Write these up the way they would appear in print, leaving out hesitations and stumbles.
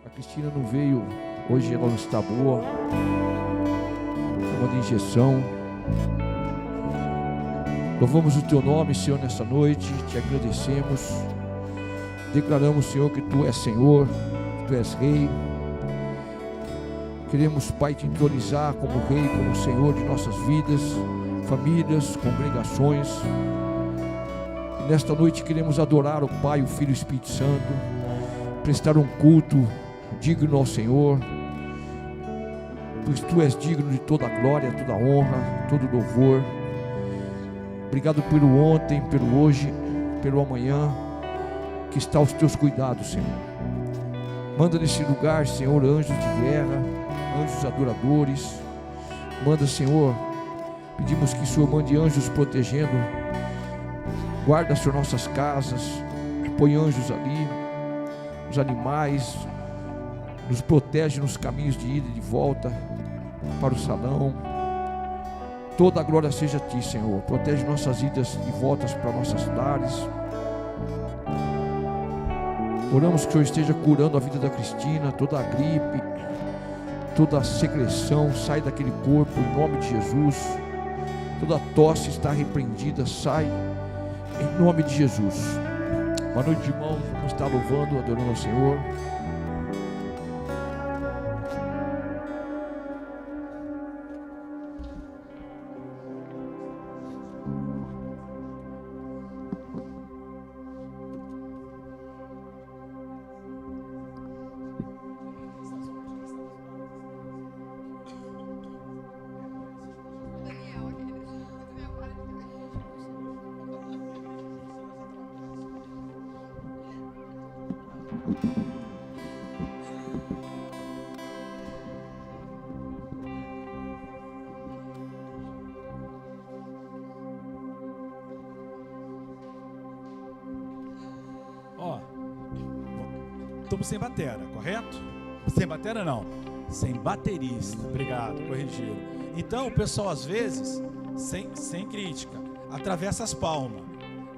A Cristina não veio, hoje ela não está boa, tomando injeção. Louvamos o Teu nome, Senhor, nessa noite, Te agradecemos. Declaramos, Senhor, que Tu és Senhor, que Tu és Rei. Queremos, Pai, Te entronizar como Rei, como Senhor de nossas vidas, famílias, congregações. E nesta noite queremos adorar o Pai, o Filho e o Espírito Santo, prestar um culto digno ao Senhor, pois Tu és digno de toda a glória, toda a honra, todo o louvor. Obrigado pelo ontem, pelo hoje, pelo amanhã, que está aos Teus cuidados, Senhor. Manda nesse lugar, Senhor, anjos de guerra, anjos adoradores. Manda, Senhor, pedimos que o Senhor mande anjos protegendo. Guarda, Senhor, nossas casas, põe anjos ali, os animais, nos protege nos caminhos de ida e de volta para o salão. Toda a glória seja a Ti, Senhor. Protege nossas idas e voltas para nossas lares. Oramos que o Senhor esteja curando a vida da Cristina, toda a gripe, toda a secreção, sai daquele corpo em nome de Jesus. Toda a tosse está repreendida, sai em nome de Jesus. Boa noite, irmãos. Vamos estar louvando, adorando ao Senhor. Estamos sem batera, correto? Sem batera não, sem baterista. Obrigado, corrigiram. Então o pessoal às vezes, sem crítica, atravessa as palmas.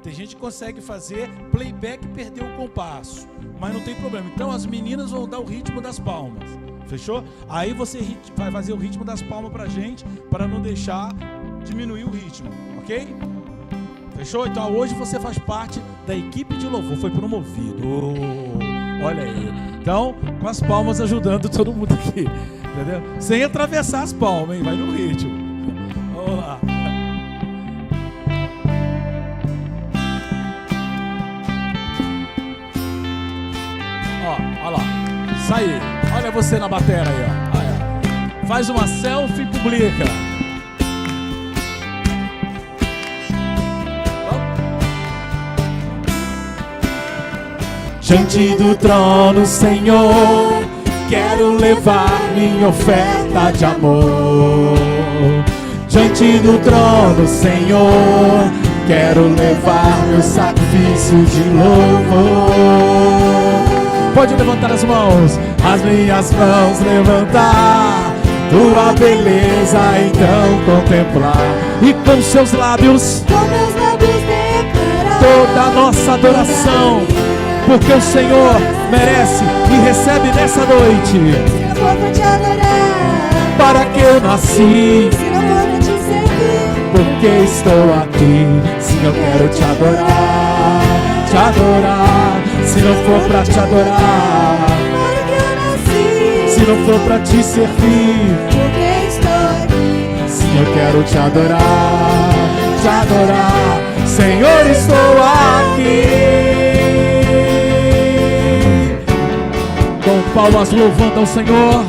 Tem gente que consegue fazer playback e perder o compasso, mas não tem problema. Então as meninas vão dar o ritmo das palmas, fechou? Aí você vai fazer o ritmo das palmas pra gente, para não deixar diminuir o ritmo, ok? Fechou? Então hoje você faz parte da equipe de louvor, foi promovido. Olha aí. Então, com as palmas ajudando todo mundo aqui, entendeu? Sem atravessar as palmas, hein? Vai no ritmo. Vamos lá. Ó, olha lá. Isso aí. Olha você na bateria aí, ó. Olha. Faz uma selfie e publica. Diante do trono, Senhor, quero levar minha oferta de amor. Diante do trono, Senhor, quero levar meu sacrifício de louvor. Pode levantar as mãos, as minhas mãos levantar, tua beleza então contemplar, e com seus lábios, declarar toda a nossa adoração. Porque o Senhor merece e recebe nessa noite. Se não for pra te adorar, para que eu nasci? Se não for pra te servir, porque estou aqui? Se eu quero te adorar, te adorar. Se não for pra te adorar, para que eu nasci? Se não for pra te servir, porque estou aqui? Se eu quero te adorar, Senhor, estou aqui. Com palmas louvando ao Senhor.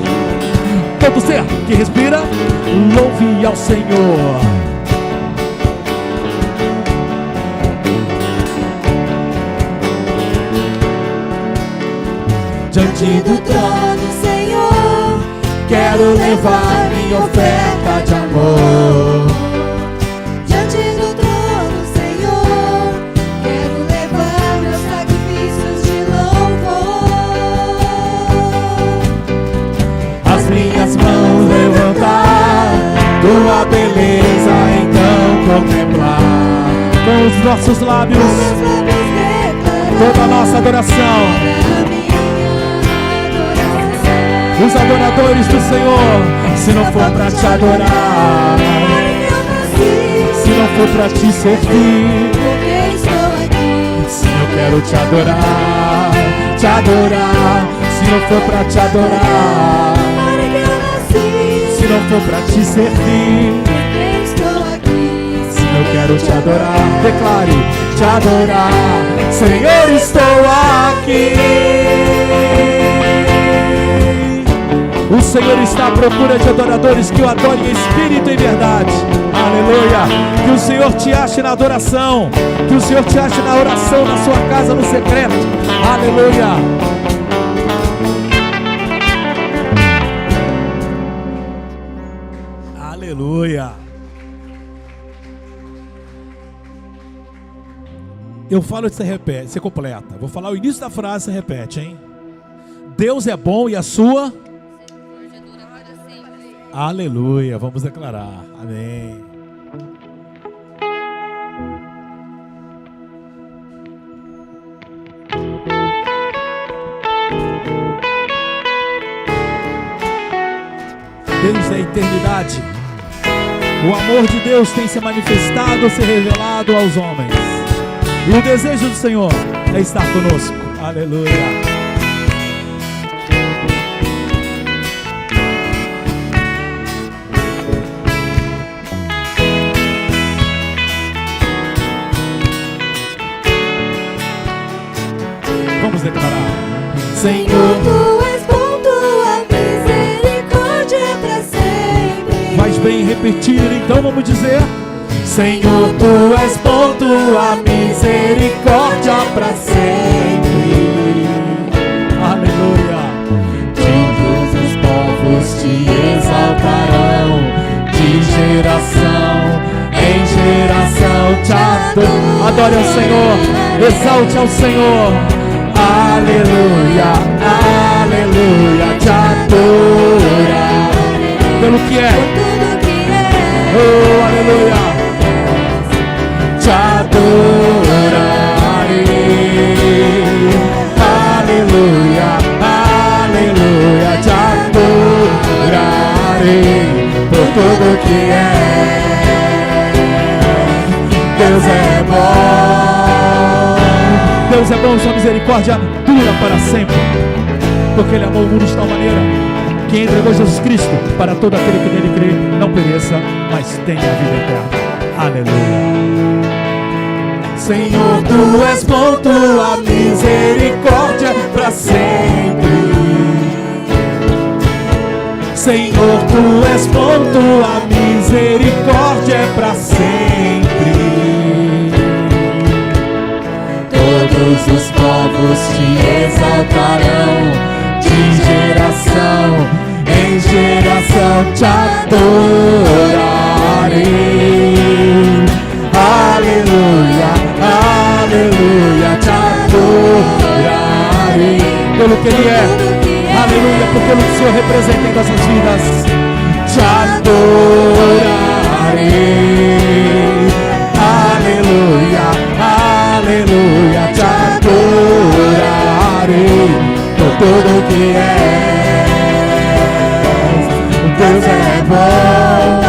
Todo ser que respira, louve ao Senhor. Diante do trono, Senhor, quero levar minha oferta de amor. Diante do trono, Senhor, quero levar meus sacrifícios de louvor. As minhas mãos levantar, tua beleza então contemplar. Com os nossos lábios, toda a nossa adoração. os adoradores do Senhor. Se não for para te adorar, se não for para te servir, sim, eu quero te adorar, te adorar. Se não for para te adorar, se não for para te servir, sim, eu quero te adorar. Declare, te adorar. Senhor, estou aqui. O Senhor está à procura de adoradores que o adorem em espírito e em verdade. Aleluia. Que o Senhor te ache na adoração. Que o Senhor te ache na oração, na sua casa, no secreto. Aleluia. Aleluia. Eu falo e você repete, você completa. Vou falar o início da frase, você repete, hein? Deus é bom e a sua... Aleluia, vamos declarar. Amém. Desde a eternidade, o amor de Deus tem se manifestado, se revelado aos homens. E o desejo do Senhor é estar conosco. Aleluia. Vamos declarar. Senhor, Tu és bom, tua misericórdia é pra sempre. faz bem repetir, então vamos dizer. Senhor, Tu és bom, tua misericórdia para sempre. Aleluia. Todos os povos te exaltarão, de geração em geração te adoram. Adore ao Senhor, exalte ao Senhor. Aleluia, aleluia, te adora pelo que é. Oh, aleluia. Te adorarei, aleluia, aleluia, te adorarei por tudo que é. Deus é bom, Deus é bom, sua misericórdia dura para sempre, porque Ele amou o mundo de tal maneira que entregou Jesus Cristo para todo aquele que nele crê, não pereça, mas tenha a vida eterna. Aleluia. Senhor, Tu és bom, tua misericórdia para sempre. Senhor, Tu és bom, tua misericórdia é para sempre. Todos os povos te exaltarão, de geração em geração te adorarei. Aleluia, aleluia, te adorarei pelo que Ele é. Aleluia, por pelo que o Senhor representa em nossas vidas. Te adorarei. Aleluia, aleluia, te adorarei por tudo que é. Deus é bom.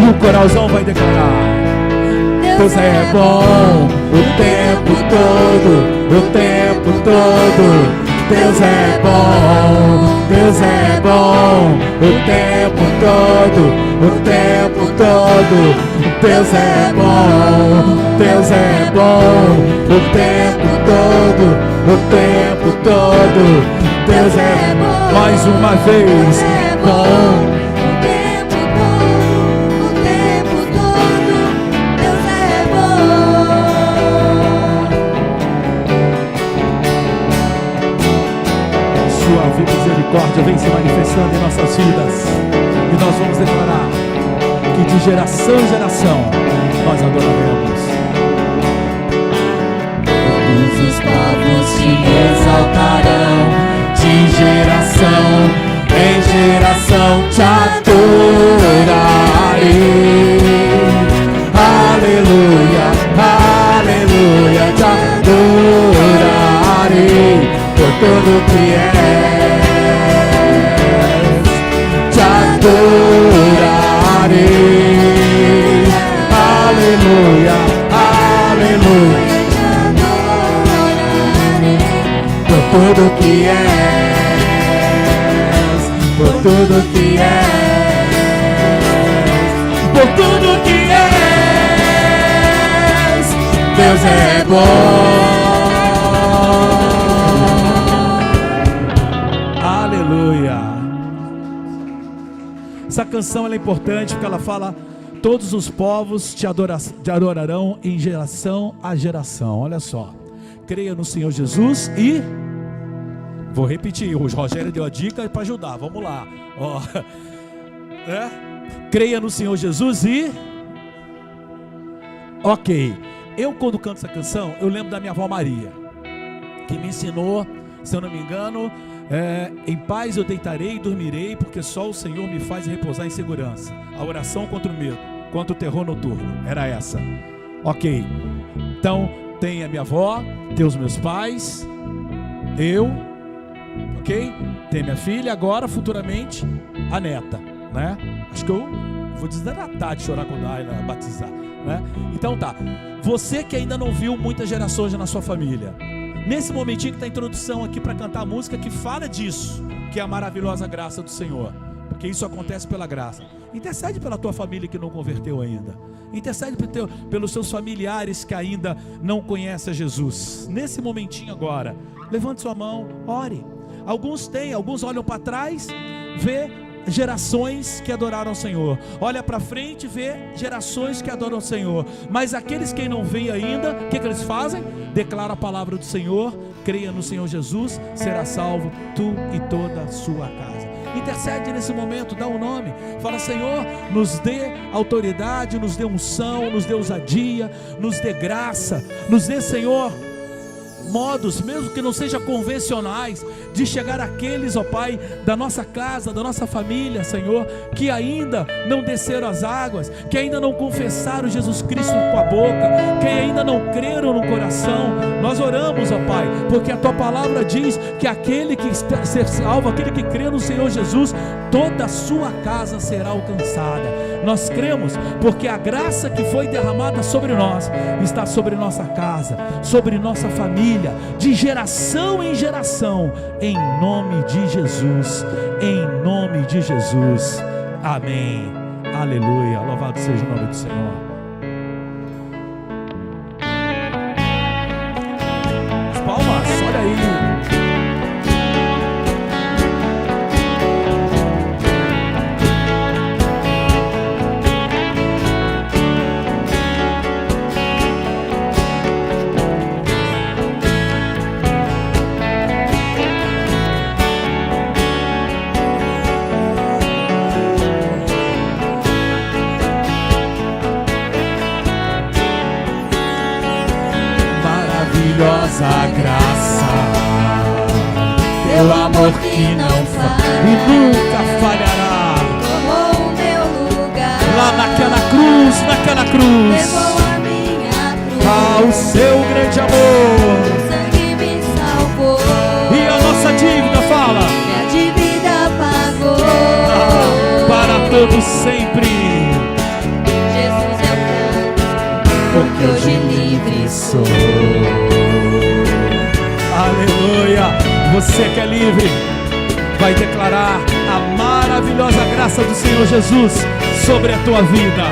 E o coralzão vai declarar. Deus é bom o tempo todo, o tempo todo. Deus é bom, Deus é bom o tempo todo, o tempo todo. Deus é bom, Deus é bom o tempo todo, o tempo todo. Deus é bom, mais uma vez, bom. Misericórdia vem se manifestando em nossas vidas, e nós vamos declarar que de geração em geração nós adoraremos. Todos os povos te exaltarão, de geração em geração te adorarei. Aleluia, aleluia, te adorarei por tudo que és, te adorarei. Aleluia, aleluia. Por tudo que és, por tudo que és, por tudo que és, Deus é bom. Aleluia. Essa canção ela é importante porque ela fala: todos os povos te adorarão em geração a geração. Olha só, creia no Senhor Jesus e... Vou repetir, o Rogério deu a dica para ajudar, vamos lá. Ó, creia no Senhor Jesus e... Ok, eu quando canto essa canção, eu lembro da minha avó Maria, que me ensinou, se eu não me engano, em paz eu deitarei e dormirei, porque só o Senhor me faz repousar em segurança. A oração contra o medo, contra o terror noturno, era essa. Ok, então tem a minha avó, tem os meus pais, eu... Ok? Tem minha filha, agora, futuramente, a neta, né? Acho que eu vou desdaratar de chorar quando ela batizar, né? Então tá, você que ainda não viu muitas gerações na sua família, nesse momentinho que está a introdução aqui para cantar a música que fala disso, que é a maravilhosa graça do Senhor, porque isso acontece pela graça. Intercede pela tua família que não converteu ainda. Intercede pelos seus familiares que ainda não conhecem a Jesus. Nesse momentinho agora, levante sua mão, ore. Alguns olham para trás, vê gerações que adoraram o Senhor. Olha para frente, vê gerações que adoram o Senhor. Mas aqueles que não veem ainda, o que eles fazem? Declara a palavra do Senhor, creia no Senhor Jesus, será salvo tu e toda a sua casa. Intercede nesse momento, dá um nome, fala: Senhor, nos dê autoridade, nos dê unção, nos dê ousadia, nos dê graça, nos dê, Senhor, modos, mesmo que não sejam convencionais, de chegar àqueles, ó Pai, da nossa casa, da nossa família, Senhor, que ainda não desceram as águas, que ainda não confessaram Jesus Cristo com a boca, que ainda não creram no coração. Nós oramos, ó Pai, porque a Tua palavra diz que aquele que está ser salvo, aquele que crê no Senhor Jesus, toda a sua casa será alcançada. Nós cremos porque a graça que foi derramada sobre nós está sobre nossa casa, sobre nossa família, de geração em geração, em nome de Jesus, em nome de Jesus, amém, aleluia, louvado seja o nome do Senhor. As palmas, olha aí. Maravilhosa graça, teu amor que não falha e nunca falhará. Tomou o meu lugar, Lá naquela cruz, levou a minha cruz. ao seu grande amor. O sangue me salvou, E a nossa dívida fala: minha dívida pagou. para todos sempre. Jesus é o canto, Porque hoje livre sou. Aleluia. Você que é livre vai declarar a maravilhosa graça do Senhor Jesus sobre a tua vida.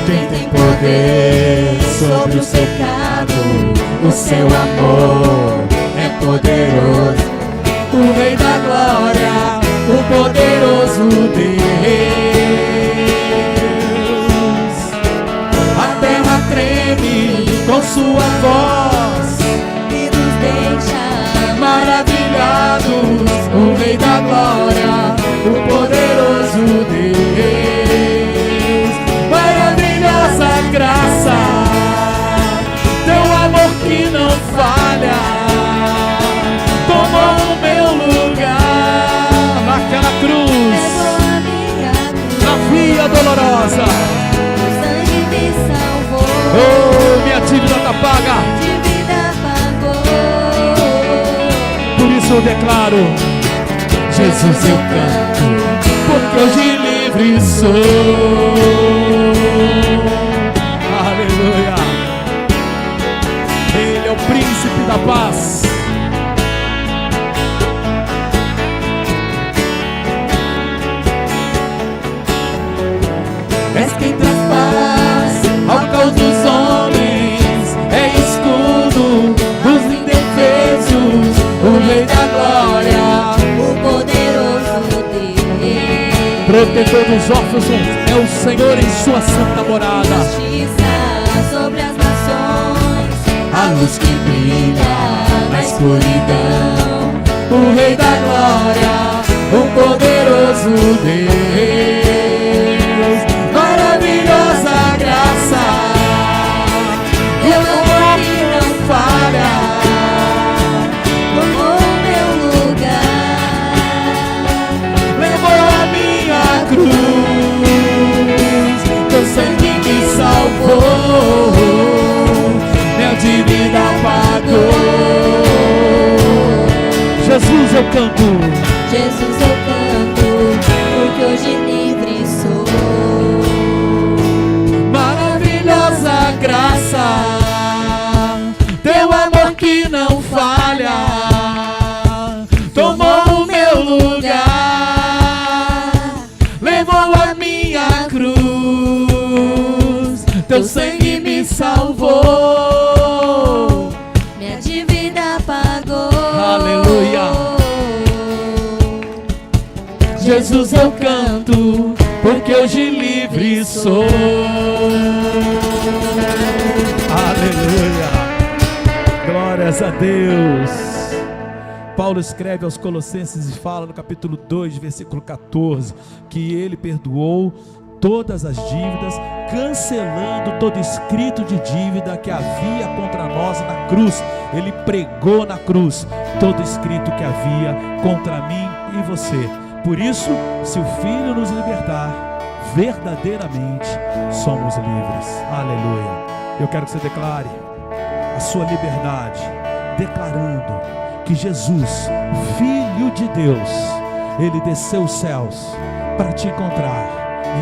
Quem tem poder sobre o pecado, o seu amor é poderoso. O Rei da Glória, o poderoso Deus. A terra treme com sua voz E nos deixa maravilhados. O Rei da Glória, o poderoso Deus. Maravilhosa graça, teu amor que não falha, tomou o meu lugar naquela cruz, levou a minha cruz. na via dolorosa. O sangue me salvou. Oh, minha dívida está paga. eu declaro: Jesus eu canto, porque hoje livre sou. Aleluia. Ele é o príncipe da paz. És quem traz paz ao caos dos homens, é escudo dos indefesos, o Rei da glória, o poderoso Deus, protetor dos órfãos, é o Senhor em sua santa morada. justiça sobre as nações, A luz que brilha na escuridão, o Rei da glória, o poderoso Deus. Maravilhosa graça, teu amor que não falha, tomou meu lugar, levou a minha cruz, teu sangue me salvou, minha dívida pagou. Jesus eu canto, Jesus eu canto, porque hoje livre sou. maravilhosa graça, teu amor que não falha, tomou o meu lugar, levou a minha cruz, teu sangue me salvou, Minha dívida pagou. Aleluia. Jesus eu canto, porque hoje livre sou. Aleluia. Glórias a Deus. Paulo escreve aos Colossenses e fala no capítulo 2, versículo 14, que ele perdoou todas as dívidas, cancelando todo escrito de dívida que havia contra nós na cruz. Ele pregou na cruz todo escrito que havia contra mim e você. Por isso, se o Filho nos libertar, verdadeiramente somos livres. Aleluia. Eu quero que você declare a sua liberdade, declarando que Jesus, Filho de Deus, ele desceu os céus para te encontrar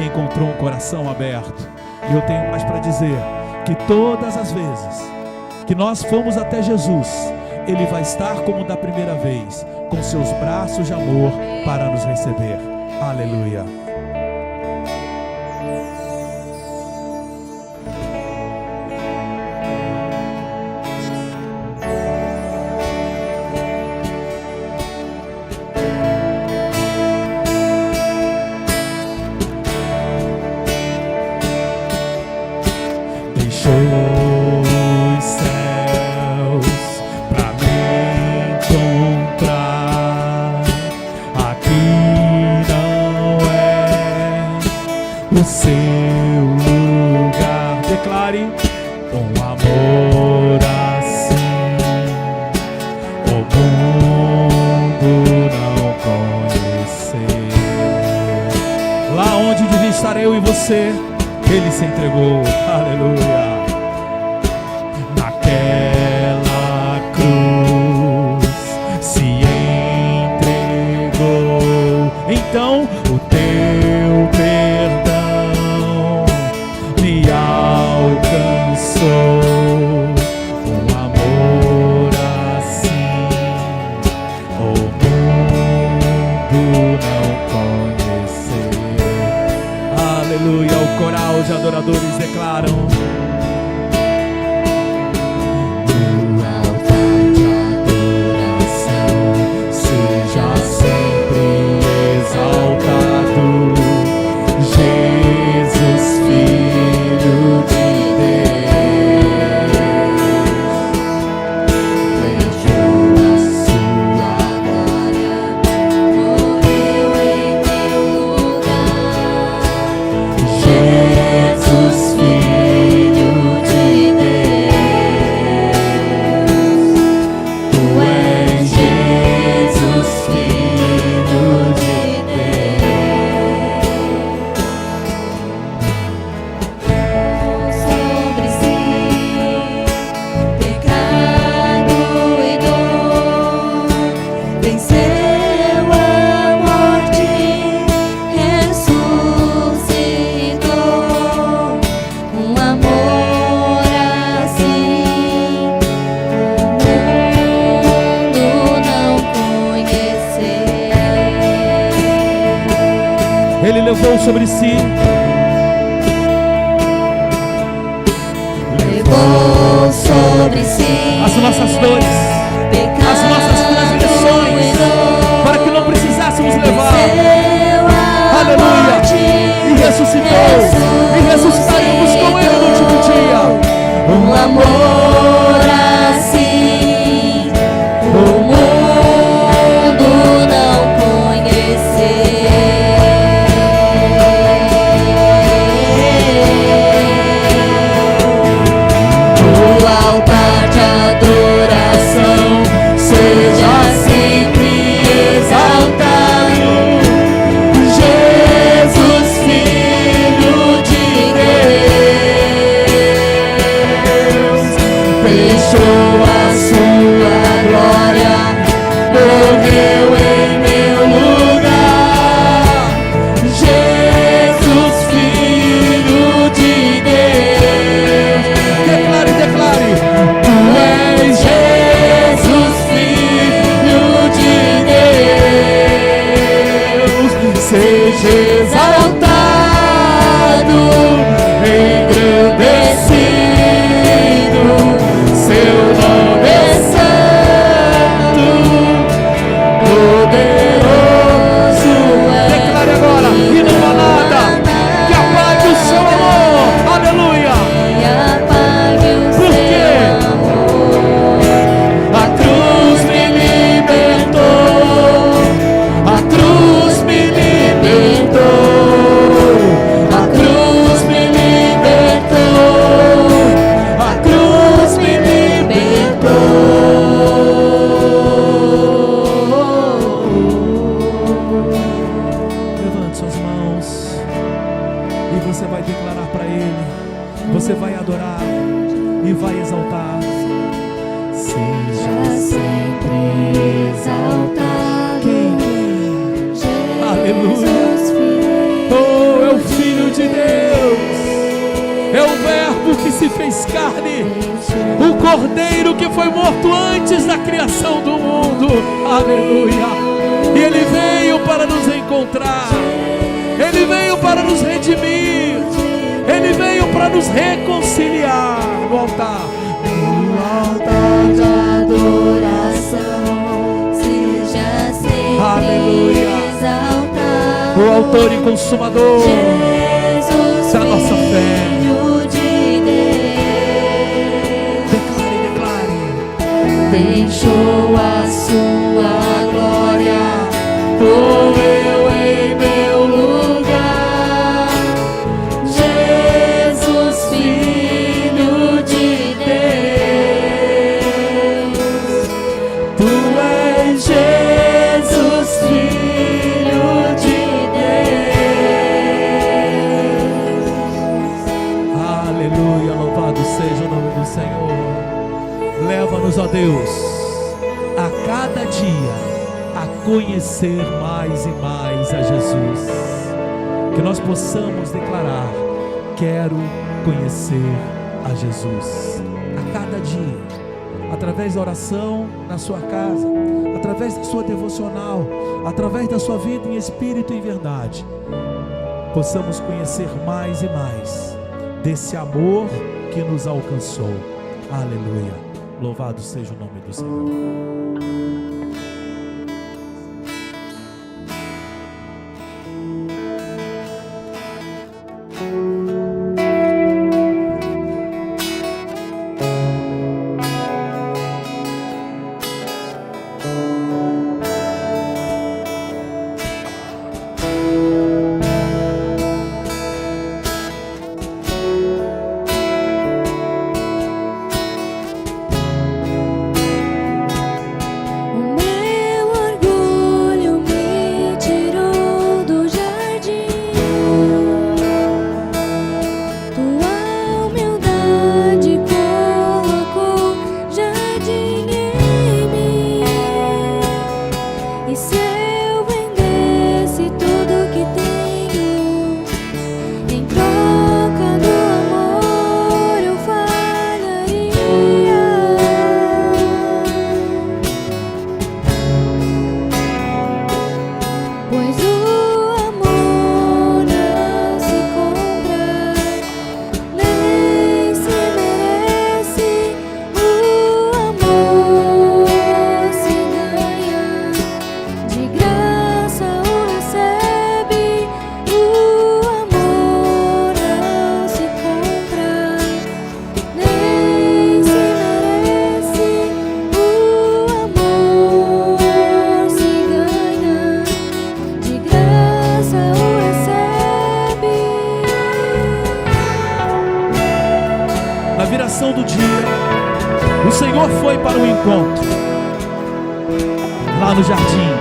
e encontrou um coração aberto. E eu tenho mais para dizer, que todas as vezes que nós fomos até Jesus, ele vai estar como da primeira vez, com seus braços de amor para nos receber. Aleluia. Deixou os céus pra me encontrar. Aqui não é o seu lugar. Declare um amor assim, o mundo não conheceu. Lá onde devia estar eu e você, ele se entregou. Aleluia. Naquela cruz se entregou. Então o teu perdão me alcançou. Um amor assim o mundo não conheceu. Aleluia. O coral de adoradores declaram: levou sobre si. Levou sobre si As nossas dores, as nossas transgressões, para que não precisássemos levar. Aleluia! E ressuscitou, e ressuscitaremos com Ele no último dia. Um amor assim o mundo não conheceu. O altar de adoração seja sempre exaltado. Jesus, Filho de Deus, deixou a sua glória, morreu em meu lugar. Jesus, Filho de Deus, Declare, declare. tu és Jesus, Filho de Deus, seja exaltado, engrandecido, seu nome é santo, poderoso é. Declare agora, e não há nada que apague o seu amor. Aleluia! E apague o Por quê? seu amor. A cruz me libertou, a cruz me libertou, a cruz me libertou, a cruz me libertou. Levante suas mãos e você vai declarar para Ele. Você vai adorar e vai exaltar. Seja sempre exaltado. Quem? Aleluia. Jesus, Filho. Oh, é o Filho de Deus. É o Verbo que se fez carne. O Cordeiro que foi morto antes da criação do mundo. Aleluia. E Ele veio para nos encontrar. Ele veio para nos redimir. Ele veio para nos reconciliar no altar. O altar de adoração seja sempre Aleluia. exaltado. O autor e consumador Jesus, da nossa fé. Filho de Declare, declare. deixou a sua glória, morreu em meu lugar. Jesus, Filho de Deus, tu és Jesus, Filho de Deus. Aleluia, louvado seja o nome do Senhor. Leva-nos, ó Deus, a cada dia a conhecer mais e mais a Jesus. Que nós possamos declarar: quero conhecer a Jesus. A cada dia, através da oração na sua casa, através da sua devocional, através da sua vida em espírito e em verdade, possamos conhecer mais e mais desse amor que nos alcançou. Aleluia. Louvado seja o nome do Senhor. Pois o amor O Senhor foi para o encontro lá no jardim,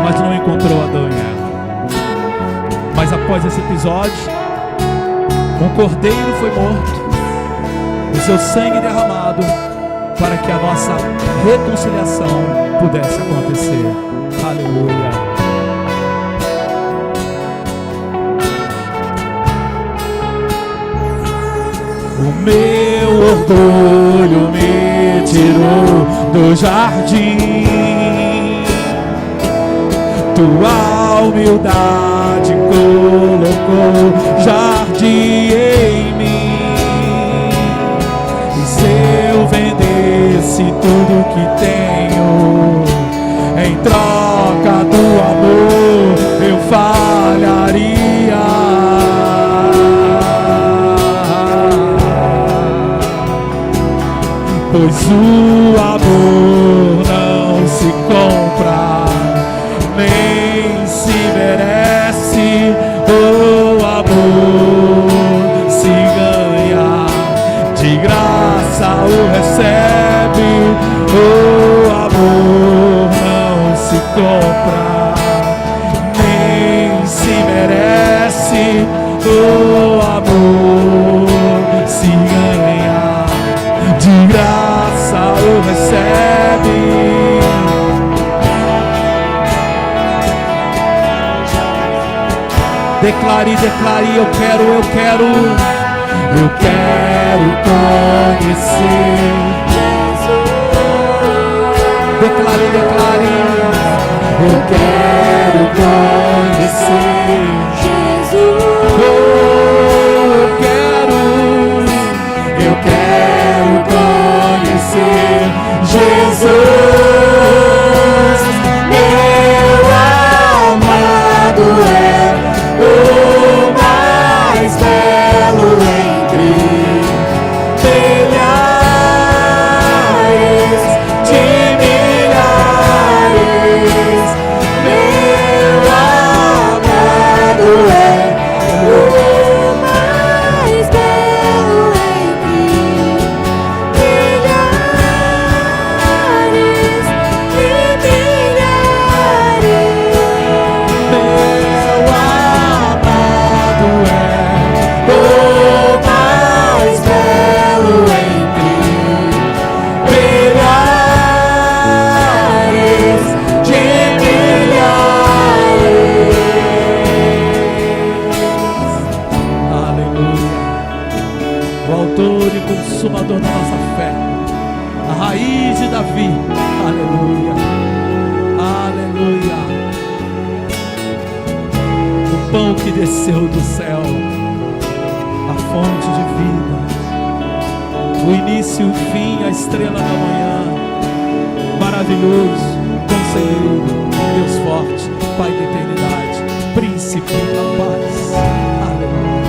mas não encontrou Adão e Eva. Mas após esse episódio, um cordeiro foi morto, o seu sangue derramado, para que a nossa reconciliação pudesse acontecer. Aleluia. O meu orgulho me tirou do jardim, tua humildade colocou jardim em mim. E se eu vendesse tudo que tenho em troca do amor, eu falharia. Pois o amor não se compra, nem se merece. O amor se ganha, de graça o recebe. O amor não se compra, nem se merece. O amor se ganha, de graça o recebe. Declare, declare, eu quero conhecer. Declare, declare, eu quero conhecer Jesus. Eu quero conhecer Jesus, meu amado é o mais belo entre milhares de milhares. Meu amado é o mais belo entre milhares de milhares. Meu amado é o mais belo entre milhares de milhares. Aleluia. O autor e consumador da nossa fé, a raiz de Davi. Aleluia. Aleluia. O pão que desceu do céu, a fonte de vida, o início e o fim, a estrela da manhã, maravilhoso, conselheiro, Deus forte, Pai da eternidade, príncipe da paz. Aleluia.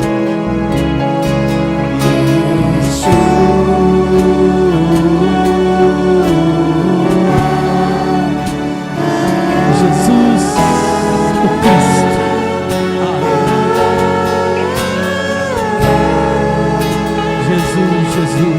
Jesus, o Cristo. Jesus.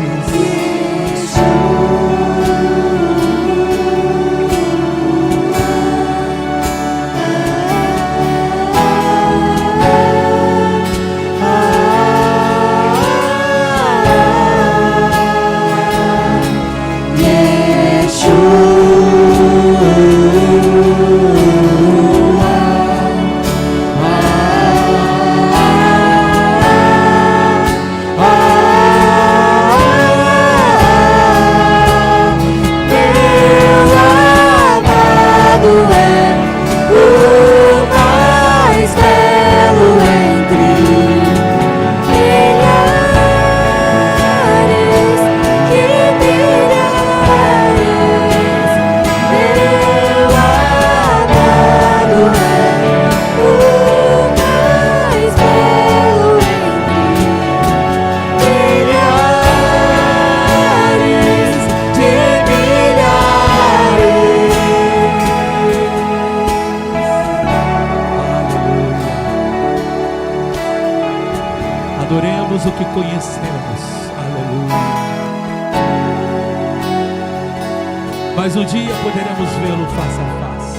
mas um dia poderemos vê-lo face a face.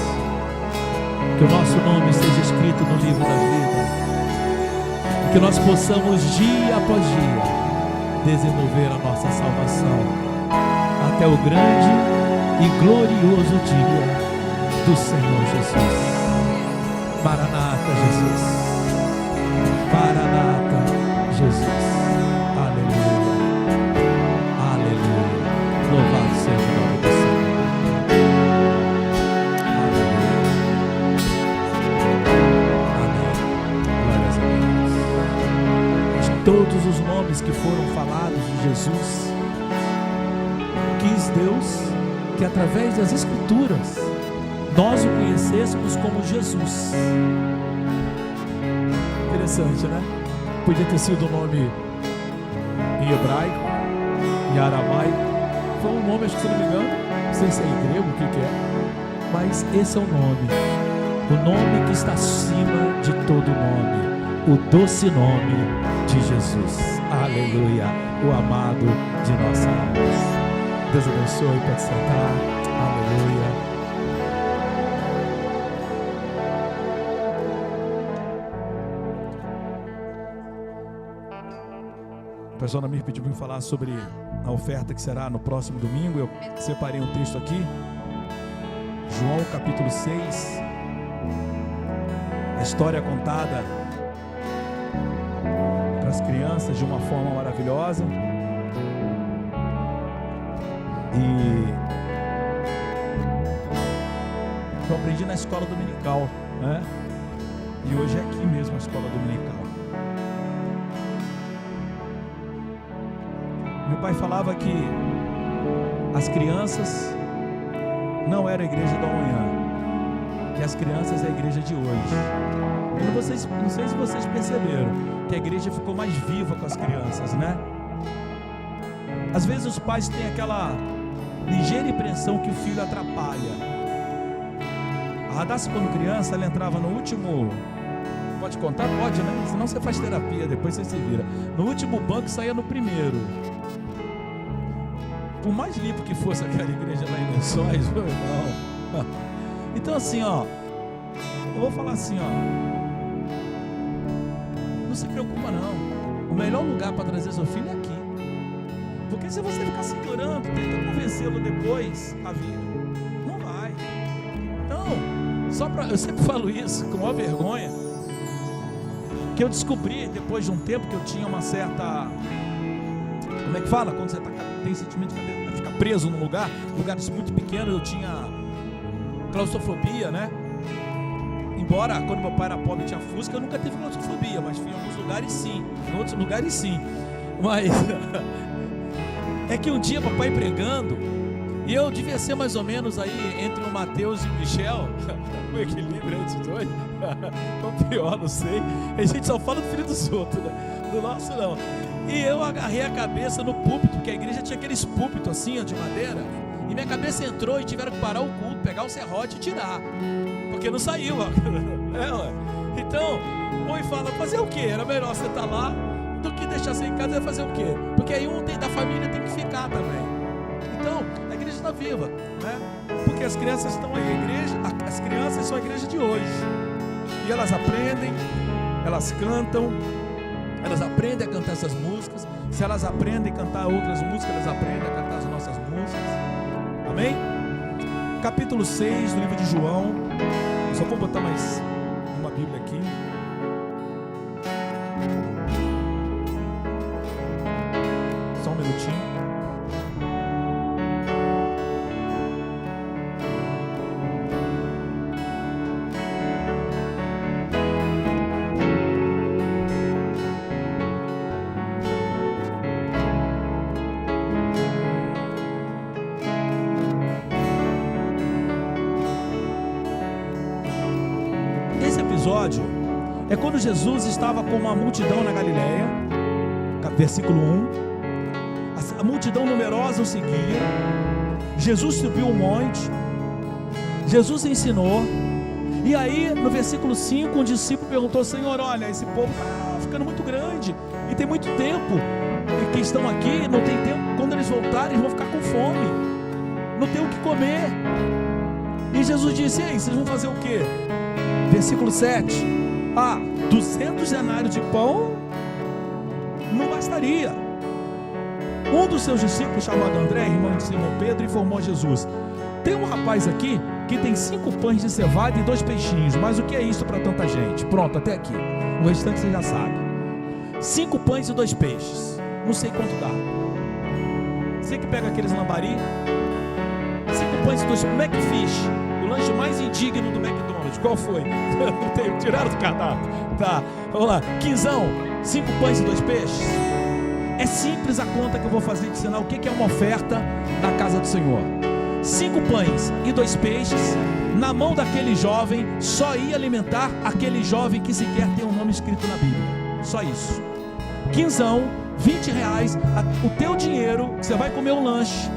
Que o nosso nome esteja escrito no livro da vida, que nós possamos dia após dia desenvolver a nossa salvação até o grande e glorioso dia do Senhor Jesus. Maranata, Jesus. Maranata, Jesus. Aleluia. Aleluia. Louvado seja o nome do Senhor. Todos os nomes que foram falados de Jesus, quis Deus que através das Escrituras nós o conhecêssemos como Jesus. Interessante, né? Podia ter sido o nome em hebraico, em aramaico. Foi um nome, acho que se não me engano, não sei se é em grego, o que é, mas esse é o nome que está acima de todo nome, o doce nome de Jesus. Aleluia, o amado de nossa alma. Deus abençoe, pode sentar. Aleluia. O pastor Namir pediu para me falar sobre a oferta que será no próximo domingo. Eu separei um texto aqui, João capítulo 6, a história contada as crianças de uma forma maravilhosa. E eu aprendi na escola dominical, né? E hoje é aqui mesmo a escola dominical. Meu pai falava que as crianças não eram a igreja do amanhã, que as crianças é a igreja de hoje. E não sei se vocês perceberam que a igreja ficou mais viva com as crianças, né? Às vezes os pais têm aquela ligeira impressão que o filho atrapalha. A Radassa, quando criança, ela entrava no último... Pode contar? Pode, né? Senão você faz terapia, depois você se vira. No último banco, saía no primeiro. Por mais limpo que fosse aquela igreja lá em Lençóis, meu irmão. Então assim, ó, eu vou falar assim, ó, não se preocupa não, o melhor lugar para trazer seu filho é aqui, porque se você ficar segurando, tenta convencê-lo depois a vir, não vai. Então, eu sempre falo isso com maior vergonha, que eu descobri depois de um tempo que eu tinha uma certa, como é que fala, quando você tem sentimento de ficar preso num lugares muito pequenos, eu tinha claustrofobia, né? Embora quando meu pai era pobre tinha Fusca, eu nunca tive claustrofobia, mas em alguns lugares sim, em outros lugares sim. Mas é que um dia papai pregando, e eu devia ser mais ou menos aí entre o Mateus e o Michel, o equilíbrio entre os dois, ou pior, não sei. A gente só fala do filho dos outros, né? Do nosso não. E eu agarrei a cabeça no púlpito, porque a igreja tinha aqueles púlpitos assim, ó, de madeira, e minha cabeça entrou e tiveram que parar o culto, pegar o serrote e tirar, porque não saiu, ó. Então, o boi fala, fazer o quê? Era melhor você estar lá do que deixar você em casa e fazer o quê? Porque aí um da família tem que ficar também. Então, a igreja está viva, né? Porque as crianças estão aí, as crianças são a igreja de hoje, e elas aprendem, elas cantam, elas aprendem a cantar essas músicas. Se elas aprendem a cantar outras músicas, elas aprendem a cantar as nossas músicas. Amém? Capítulo 6 do livro de João. Só vou botar mais uma Bíblia aqui. Só um minutinho. É quando Jesus estava com uma multidão na Galileia, versículo 1. A multidão numerosa o seguia. Jesus subiu o monte, Jesus ensinou. E aí no versículo 5, um discípulo perguntou: Senhor, olha, esse povo está ficando muito grande e tem muito tempo que estão aqui, não tem tempo, quando eles voltarem eles vão ficar com fome, não tem o que comer. E Jesus disse: ei, vocês vão fazer o quê? Versículo 7. 200 denários de pão não bastaria. Um dos seus discípulos, chamado André, irmão de Simão Pedro, informou a Jesus: tem um rapaz aqui que tem 5 pães de cevada e 2 peixinhos, mas o que é isso para tanta gente? Pronto, até aqui. O restante você já sabe. 5 pães e 2 peixes. Não sei quanto dá. Você que pega aqueles lambari. 5 pães e 2 Macfish. O lanche mais indigno do McDonald's. Qual foi? Tiraram do cardápio. Tá, vamos lá. Quinzão, 5 pães e 2 peixes. É simples a conta que eu vou fazer de ensinar o que é uma oferta na casa do Senhor. 5 pães e 2 peixes na mão daquele jovem só ia alimentar aquele jovem que sequer tem um nome escrito na Bíblia. Só isso. Quinzão, 20 reais, o teu dinheiro, você vai comer um lanche.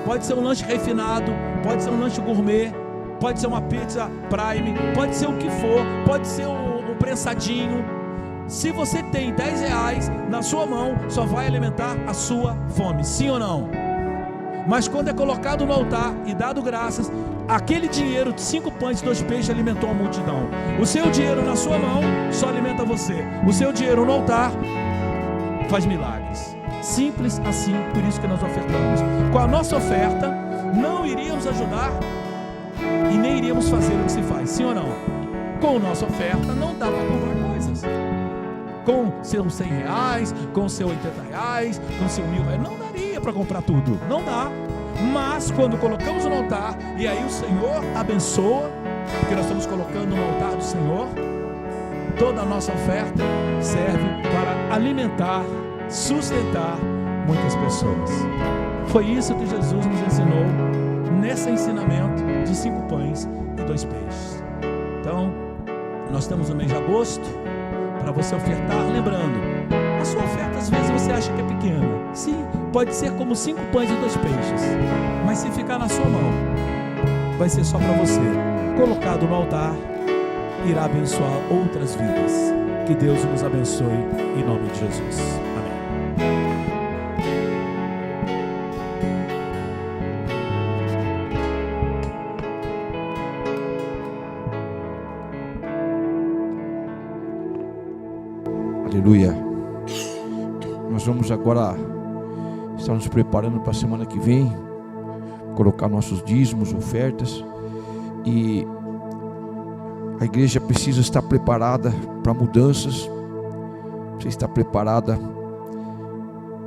Pode ser um lanche refinado, pode ser um lanche gourmet, pode ser uma pizza prime, pode ser o que for, pode ser um prensadinho. Se você tem 10 reais na sua mão, só vai alimentar a sua fome, sim ou não? Mas quando é colocado no altar e dado graças, aquele dinheiro de 5 pães e 2 peixes alimentou a multidão. O seu dinheiro na sua mão só alimenta você. O seu dinheiro no altar faz milagres. Simples assim, por isso que nós ofertamos. Com a nossa oferta, não iríamos ajudar e nem iríamos fazer o que se faz, sim ou não? Com a nossa oferta, não dá para comprar coisas. Com seus 100 reais, com seus 80 reais, com seu 1.000 reais, não daria para comprar tudo, não dá. Mas quando colocamos no altar, e aí o Senhor abençoa, porque nós estamos colocando no altar do Senhor, toda a nossa oferta serve para alimentar, sustentar muitas pessoas. Foi isso que Jesus nos ensinou nesse ensinamento de 5 pães e 2 peixes. Então, nós estamos no mês de agosto, para você ofertar, lembrando, a sua oferta às vezes você acha que é pequena. Sim, pode ser como 5 pães e 2 peixes, mas se ficar na sua mão, vai ser só para você. Colocado no altar, irá abençoar outras vidas. Que Deus nos abençoe em nome de Jesus. Amém. Aleluia. Nós vamos agora estar nos preparando para a semana que vem, colocar nossos dízimos, ofertas, e a igreja precisa estar preparada para mudanças. Você está preparada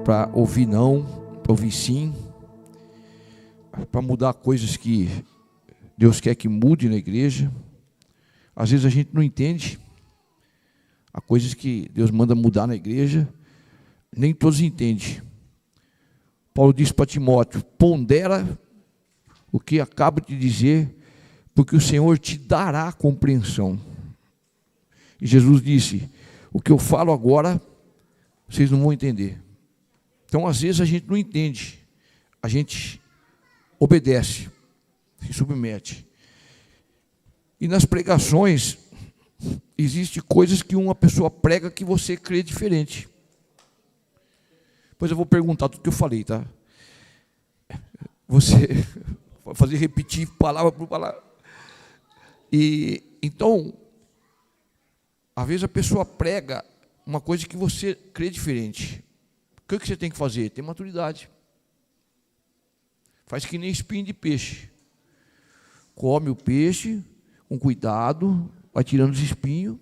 para ouvir não, para ouvir sim, para mudar coisas que Deus quer que mude na igreja. Às vezes a gente não entende. Há coisas que Deus manda mudar na igreja, nem todos entendem. Paulo diz para Timóteo: pondera o que acabo de dizer, porque o Senhor te dará compreensão. E Jesus disse: o que eu falo agora, vocês não vão entender. Então, às vezes a gente não entende, a gente obedece, se submete. E nas pregações, existem coisas que uma pessoa prega que você crê diferente. Depois eu vou perguntar tudo que eu falei, tá? Você vai fazer repetir palavra por palavra. E então, às vezes a pessoa prega uma coisa que você crê diferente. O que você tem que fazer? Ter maturidade. Faz que nem espinho de peixe. Come o peixe com cuidado, vai tirando os espinhos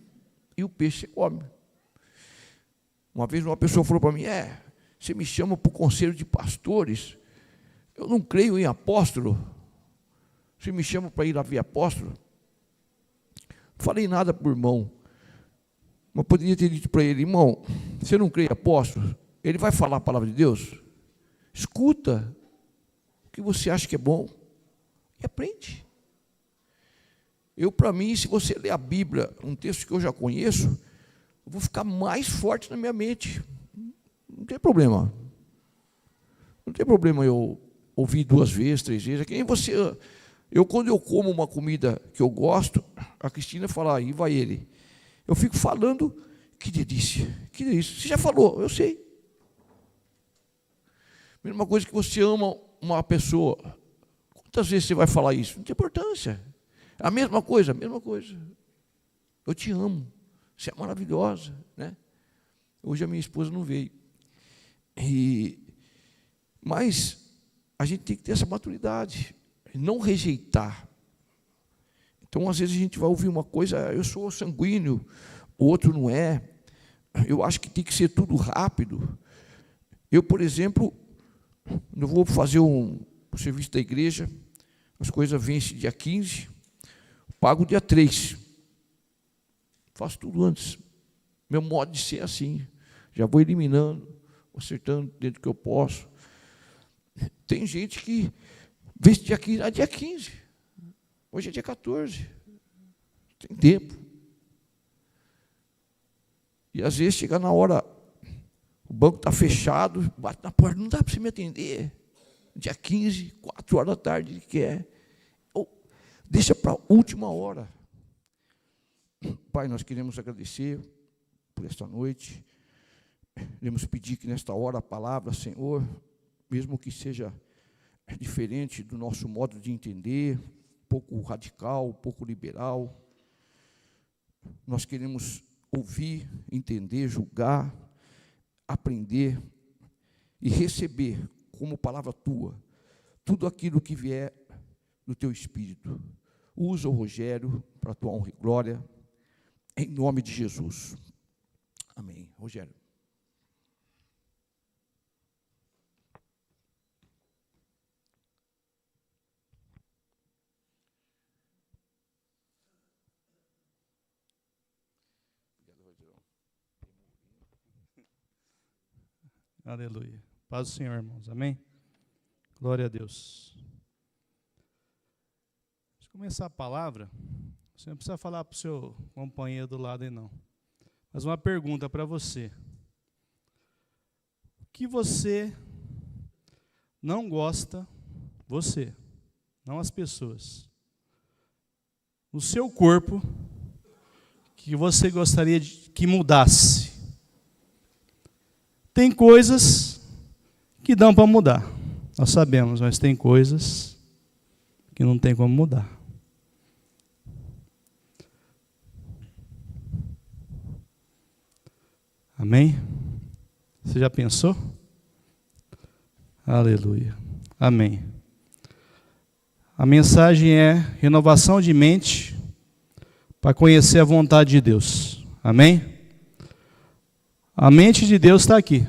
e o peixe você come. Uma vez uma pessoa falou para mim: você me chama para o conselho de pastores, eu não creio em apóstolo, você me chama para ir lá ver apóstolo? Não falei nada para o irmão, mas poderia ter dito para ele: irmão, você não crê em apóstolo? Ele vai falar a palavra de Deus? Escuta o que você acha que é bom e aprende. Para mim, se você ler a Bíblia, um texto que eu já conheço, eu vou ficar mais forte na minha mente. Não tem problema. Não tem problema eu ouvir 2 vezes, 3 vezes. É que nem você. Quando eu como uma comida que eu gosto, a Cristina fala: aí vai ele. Eu fico falando: que delícia, que delícia. Você já falou, eu sei. Mesma coisa que você ama uma pessoa. Quantas vezes você vai falar isso? Não tem importância. A mesma coisa, a mesma coisa. Eu te amo. Você é maravilhosa, né? Hoje a minha esposa não veio. Mas a gente tem que ter essa maturidade, não rejeitar. Então, às vezes a gente vai ouvir uma coisa, eu sou sanguíneo, o outro não é. Eu acho que tem que ser tudo rápido. Eu, por exemplo, não vou fazer um serviço da igreja, as coisas vencem dia 15, pago dia 3. Faço tudo antes. Meu modo de ser é assim. Já vou eliminando, acertando dentro do que eu posso. Tem gente que vence dia 15, dia 15. Hoje é dia 14. Tem tempo. E às vezes chega na hora, o banco está fechado, bate na porta, não dá para você me atender. Dia 15, 4 horas da tarde, ele quer. Ou deixa para a última hora. Pai, nós queremos agradecer por esta noite. Queremos pedir que nesta hora a palavra, Senhor, mesmo que seja diferente do nosso modo de entender, um pouco radical, um pouco liberal, nós queremos ouvir, entender, julgar, aprender e receber como palavra tua tudo aquilo que vier do teu Espírito. Usa o Rogério para a tua honra e glória, em nome de Jesus. Amém. Rogério. Aleluia. Paz do Senhor, irmãos. Amém? Glória a Deus. Antes de começar a palavra, você não precisa falar para o seu companheiro do lado aí, não. Mas uma pergunta para você. O que você não gosta, você, não as pessoas, no seu corpo, que você gostaria que mudasse? Tem coisas que dão para mudar, nós sabemos, mas tem coisas que não tem como mudar. Amém? Você já pensou? Aleluia. Amém. A mensagem é renovação de mente para conhecer a vontade de Deus. Amém? A mente de Deus está aqui.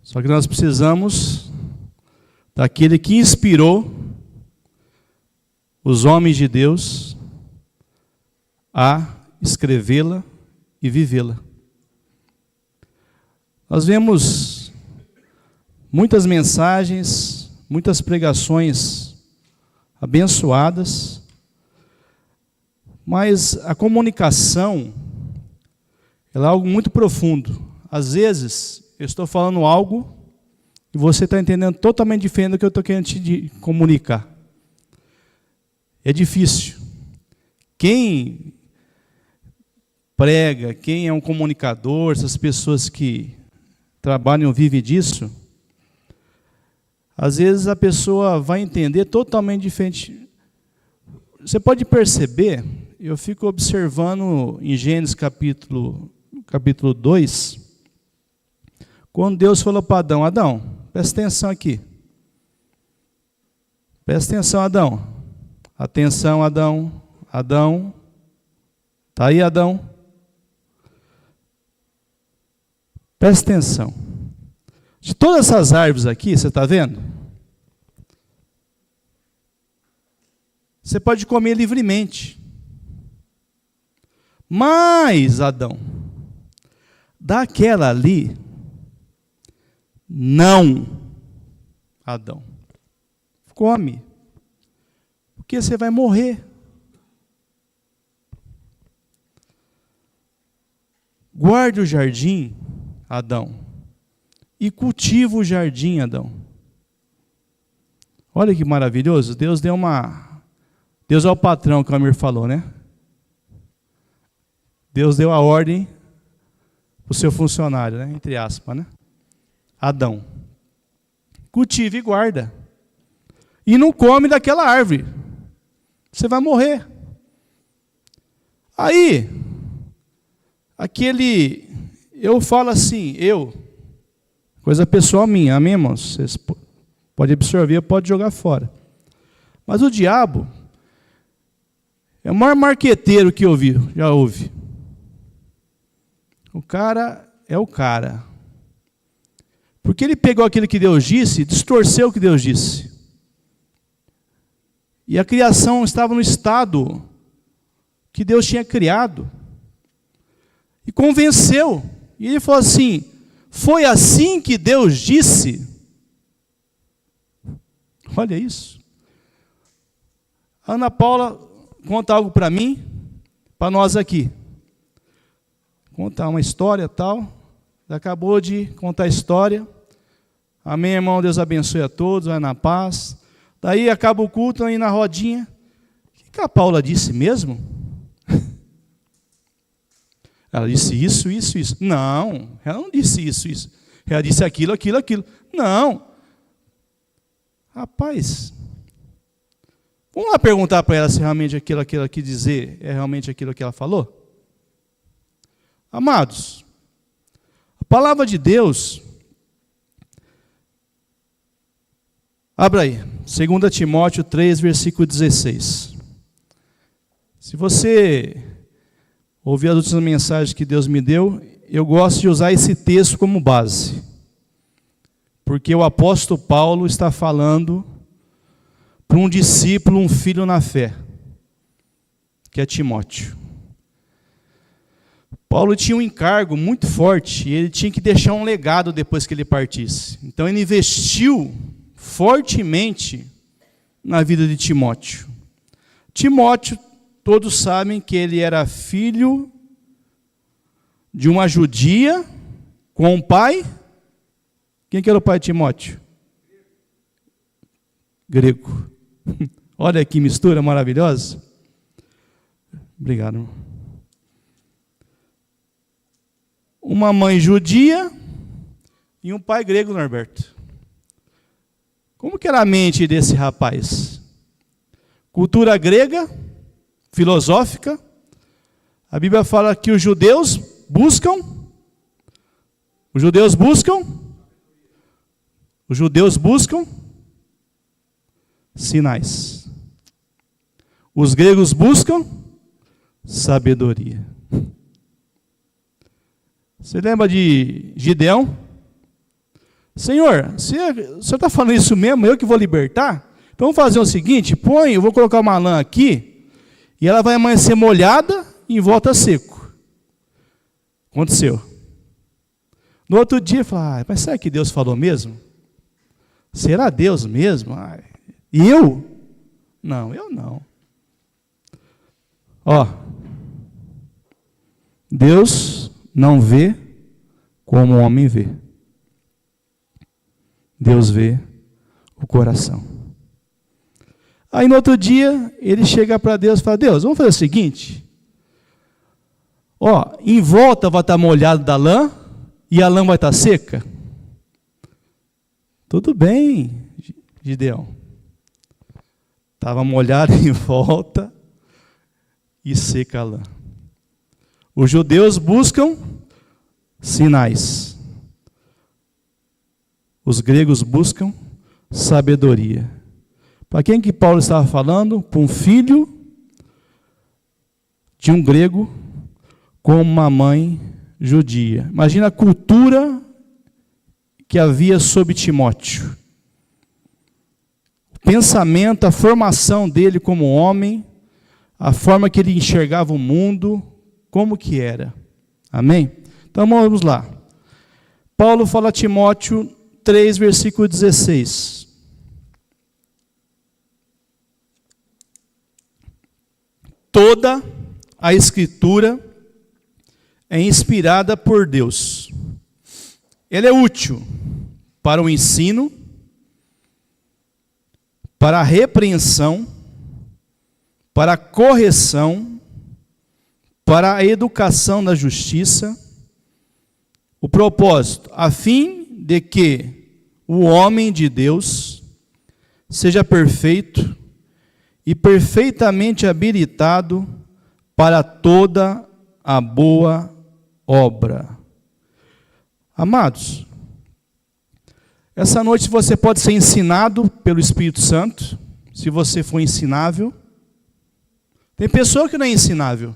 Só que nós precisamos daquele que inspirou os homens de Deus a escrevê-la e vivê-la. Nós vemos muitas mensagens, muitas pregações abençoadas, mas a comunicação ela é algo muito profundo. Às vezes, eu estou falando algo e você está entendendo totalmente diferente do que eu estou querendo te comunicar. É difícil. Quem prega, quem é um comunicador, essas pessoas que trabalham e vivem disso, às vezes a pessoa vai entender totalmente diferente. Você pode perceber, eu fico observando em Gênesis capítulo 2, quando Deus falou para Adão, Adão, presta atenção aqui. Presta atenção, Adão. Atenção, Adão. Adão. Está aí, Adão? Presta atenção. De todas essas árvores aqui, você está vendo? Você pode comer livremente. Mas, Adão, daquela ali, não, Adão, come, porque você vai morrer. Guarde o jardim, Adão, e cultiva o jardim, Adão. Olha que maravilhoso, Deus é o patrão, que o Amir falou, né? Deus deu a ordem para o seu funcionário, né? Entre aspas, né? Adão, cultiva e guarda. E não come daquela árvore. Você vai morrer. Aí, eu falo assim, coisa pessoal minha, amém, irmãos? Vocês podem absorver, pode jogar fora. Mas o diabo é o maior marqueteiro que já houve. O cara é o cara. Porque ele pegou aquilo que Deus disse, distorceu o que Deus disse. E a criação estava no estado que Deus tinha criado. E convenceu. E ele falou assim, foi assim que Deus disse? Olha isso. A Ana Paula conta algo para mim, para nós aqui. Contar uma história tal. Acabou de contar a história. Amém, irmão? Deus abençoe a todos, vai na paz. Daí acaba o culto, aí na rodinha. O que a Paula disse mesmo? Ela disse isso. Não, ela não disse isso. Ela disse aquilo. Não. Rapaz, vamos lá perguntar para ela se realmente aquilo que ela quis dizer é realmente aquilo que ela falou? Amados, a palavra de Deus, abra aí, 2 Timóteo 3, versículo 16. Se você ouvir as outras mensagens que Deus me deu, eu gosto de usar esse texto como base. Porque o apóstolo Paulo está falando para um discípulo, um filho na fé, que é Timóteo. Paulo tinha um encargo muito forte, e ele tinha que deixar um legado depois que ele partisse. Então ele investiu fortemente na vida de Timóteo. Timóteo, todos sabem que ele era filho de uma judia com um pai. Quem que era o pai de Timóteo? Grego. Olha que mistura maravilhosa. Obrigado, irmão. Uma mãe judia e um pai grego, Norberto. Como que era a mente desse rapaz? Cultura grega, filosófica. A Bíblia fala que os judeus buscam sinais. Os gregos buscam sabedoria. Você lembra de Gideão? Senhor, o senhor está falando isso mesmo? Eu que vou libertar? Então vamos fazer o seguinte, eu vou colocar uma lã aqui, e ela vai amanhecer molhada e em volta seco. Aconteceu. No outro dia, eu falei, mas será que Deus falou mesmo? Será Deus mesmo? Eu? Não, eu não. Deus não vê como o homem vê. Deus vê o coração. Aí no outro dia, ele chega para Deus e fala, Deus, vamos fazer o seguinte, em volta vai estar molhado da lã, e a lã vai estar seca. Tudo bem, Gideão. Estava molhado em volta e seca a lã. Os judeus buscam sinais. Os gregos buscam sabedoria. Para quem que Paulo estava falando? Para um filho de um grego com uma mãe judia. Imagina a cultura que havia sobre Timóteo. O pensamento, a formação dele como homem, a forma que ele enxergava o mundo, como que era. Amém? Então vamos lá. Paulo fala a Timóteo 3, versículo 16. Toda a Escritura é inspirada por Deus. Ela é útil para o ensino, para a repreensão, para a correção, para a educação na justiça. O propósito, a fim de que o homem de Deus seja perfeito e perfeitamente habilitado para toda a boa obra. Amados, essa noite você pode ser ensinado pelo Espírito Santo, se você for ensinável. Tem pessoa que não é ensinável.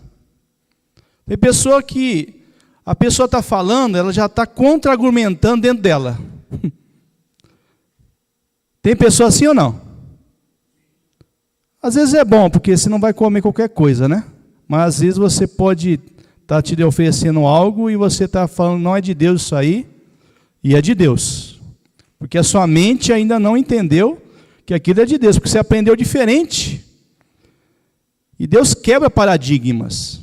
Tem pessoa que a pessoa está falando, ela já está contra-argumentando dentro dela. Tem pessoa assim ou não? Às vezes é bom, porque você não vai comer qualquer coisa, né? Mas às vezes você pode estar te oferecendo algo e você está falando, não é de Deus isso aí, e é de Deus. Porque a sua mente ainda não entendeu que aquilo é de Deus, porque você aprendeu diferente. E Deus quebra paradigmas.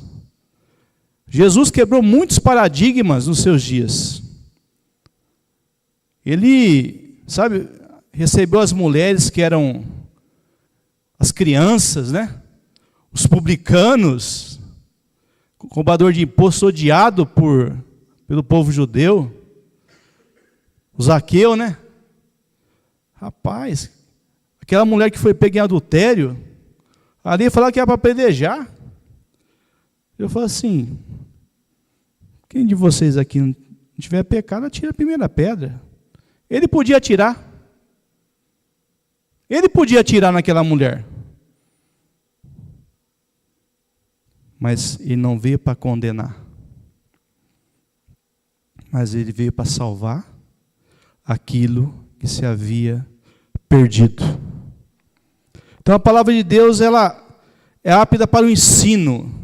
Jesus quebrou muitos paradigmas nos seus dias. Ele, sabe, recebeu as mulheres que eram as crianças, né? Os publicanos, o cobrador de imposto odiado pelo povo judeu, o Zaqueu, né? Rapaz, aquela mulher que foi pega em adultério, ali falava que era para apedrejar. Eu falo assim, quem de vocês aqui não tiver pecado, atira a primeira pedra. Ele podia atirar. Ele podia atirar naquela mulher. Mas ele não veio para condenar. Mas ele veio para salvar aquilo que se havia perdido. Então a palavra de Deus, ela é apta para o ensino,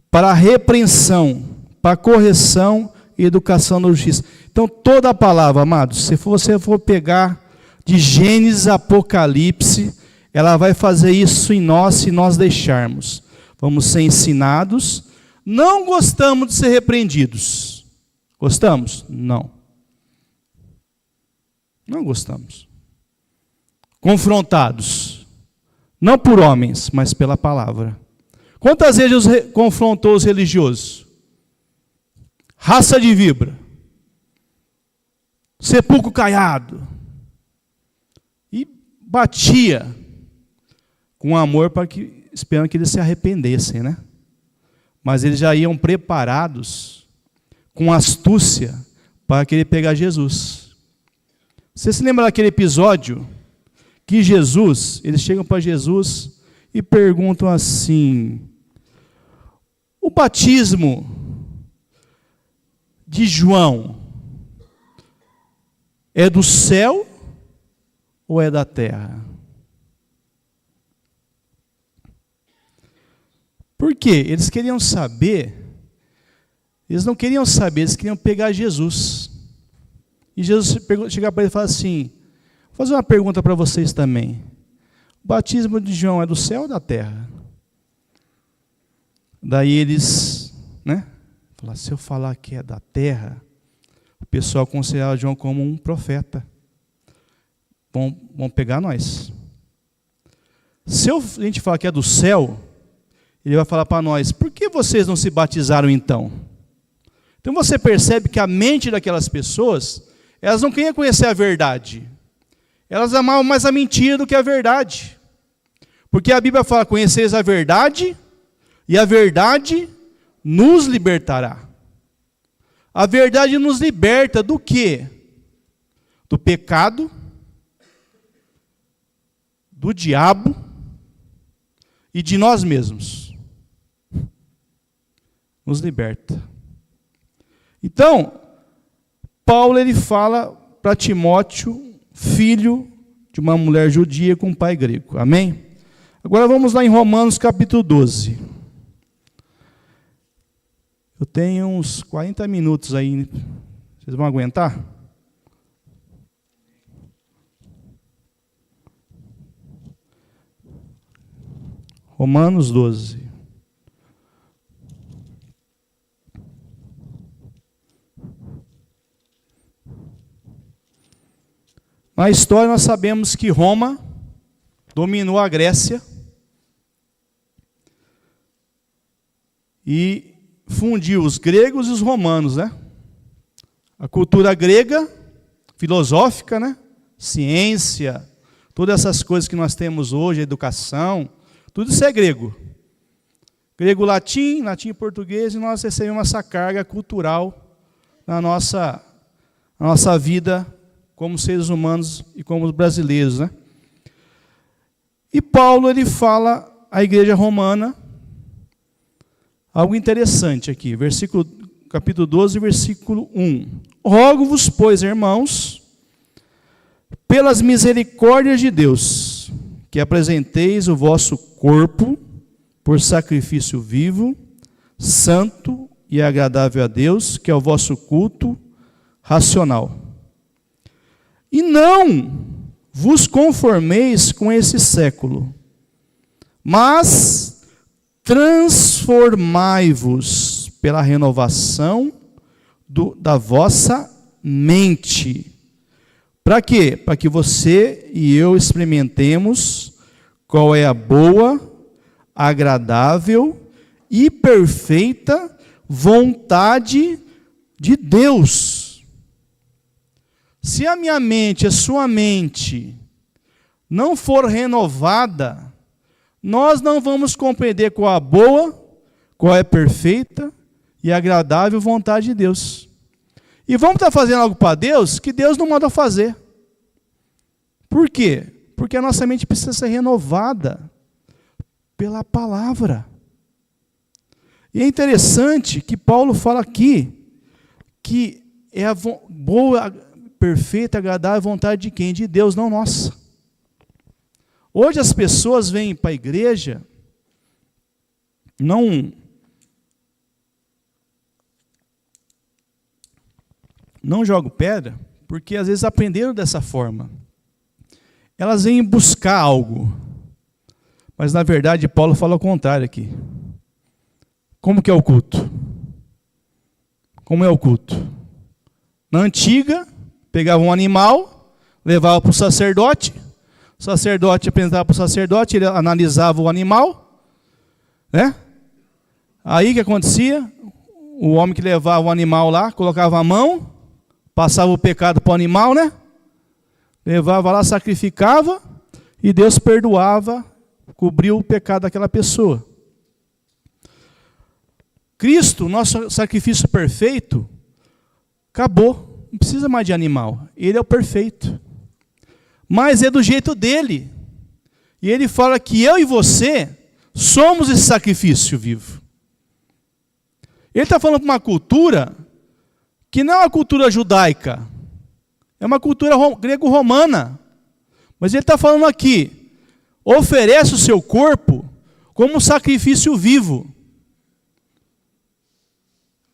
para a repreensão, para a correção e educação na justiça. Então toda a palavra, amados, se você for pegar de Gênesis a Apocalipse, ela vai fazer isso em nós se nós deixarmos. Vamos ser ensinados. Não gostamos de ser repreendidos. Gostamos? Não. Não gostamos. Confrontados. Não por homens, mas pela palavra. Quantas vezes Deus confrontou os religiosos? Raça de víbora. Sepulcro caiado. E batia com amor para que, esperando que eles se arrependessem, né? Mas eles já iam preparados com astúcia para querer pegar Jesus. Você se lembra daquele episódio que Jesus, eles chegam para Jesus e perguntam assim: o batismo de João é do céu ou é da terra? Por quê? Eles queriam saber, eles não queriam saber, eles queriam pegar Jesus. E Jesus chega para ele e fala assim: vou fazer uma pergunta para vocês também. O batismo de João é do céu ou da terra? Daí eles, né? Falaram, se eu falar que é da terra, o pessoal considerava João como um profeta. Vão pegar nós. Se a gente falar que é do céu, ele vai falar para nós, por que vocês não se batizaram então? Então você percebe que a mente daquelas pessoas, elas não queriam conhecer a verdade. Elas amavam mais a mentira do que a verdade. Porque a Bíblia fala, conheceis a verdade, e a verdade nos libertará. A verdade nos liberta do quê? Do pecado, do diabo e de nós mesmos. Nos liberta. Então, Paulo ele fala para Timóteo, filho de uma mulher judia com um pai grego. Amém? Agora vamos lá em Romanos capítulo 12. Eu tenho uns 40 minutos aí. Vocês vão aguentar? Romanos 12. Na história nós sabemos que Roma dominou a Grécia e fundiu os gregos e os romanos, né? A cultura grega filosófica, né? Ciência, todas essas coisas que nós temos hoje, educação, tudo isso é grego. Grego, latim, latim e português, e nós recebemos essa carga cultural na nossa vida como seres humanos e como brasileiros, né? E Paulo, ele fala à igreja romana algo interessante aqui, capítulo 12, versículo 1. Rogo-vos, pois, irmãos, pelas misericórdias de Deus, que apresenteis o vosso corpo por sacrifício vivo, santo e agradável a Deus, que é o vosso culto racional. E não vos conformeis com esse século, mas transformai-vos pela renovação da vossa mente. Para quê? Para que você e eu experimentemos qual é a boa, agradável e perfeita vontade de Deus. Se a minha mente, a sua mente, não for renovada, nós não vamos compreender qual é a boa, qual é a perfeita e agradável vontade de Deus. E vamos estar fazendo algo para Deus que Deus não manda fazer. Por quê? Porque a nossa mente precisa ser renovada pela palavra. E é interessante que Paulo fala aqui que é a boa, perfeita, agradável vontade de quem? De Deus, não nossa. Hoje as pessoas vêm para a igreja, não jogam pedra, porque às vezes aprenderam dessa forma. Elas vêm buscar algo. Mas na verdade Paulo fala o contrário aqui. Como que é o culto? Como é o culto? Na antiga, pegava um animal, levava para o sacerdote apresentava para o sacerdote, ele analisava o animal, né? Aí o que acontecia? O homem que levava o animal lá, colocava a mão, passava o pecado para o animal, né? Levava lá, sacrificava, e Deus perdoava, cobriu o pecado daquela pessoa. Cristo, nosso sacrifício perfeito, acabou. Não precisa mais de animal. Ele é o perfeito. Mas é do jeito dele. E ele fala que eu e você somos esse sacrifício vivo. Ele está falando para uma cultura que não é uma cultura judaica. É uma cultura grego-romana. Mas ele está falando aqui, oferece o seu corpo como um sacrifício vivo.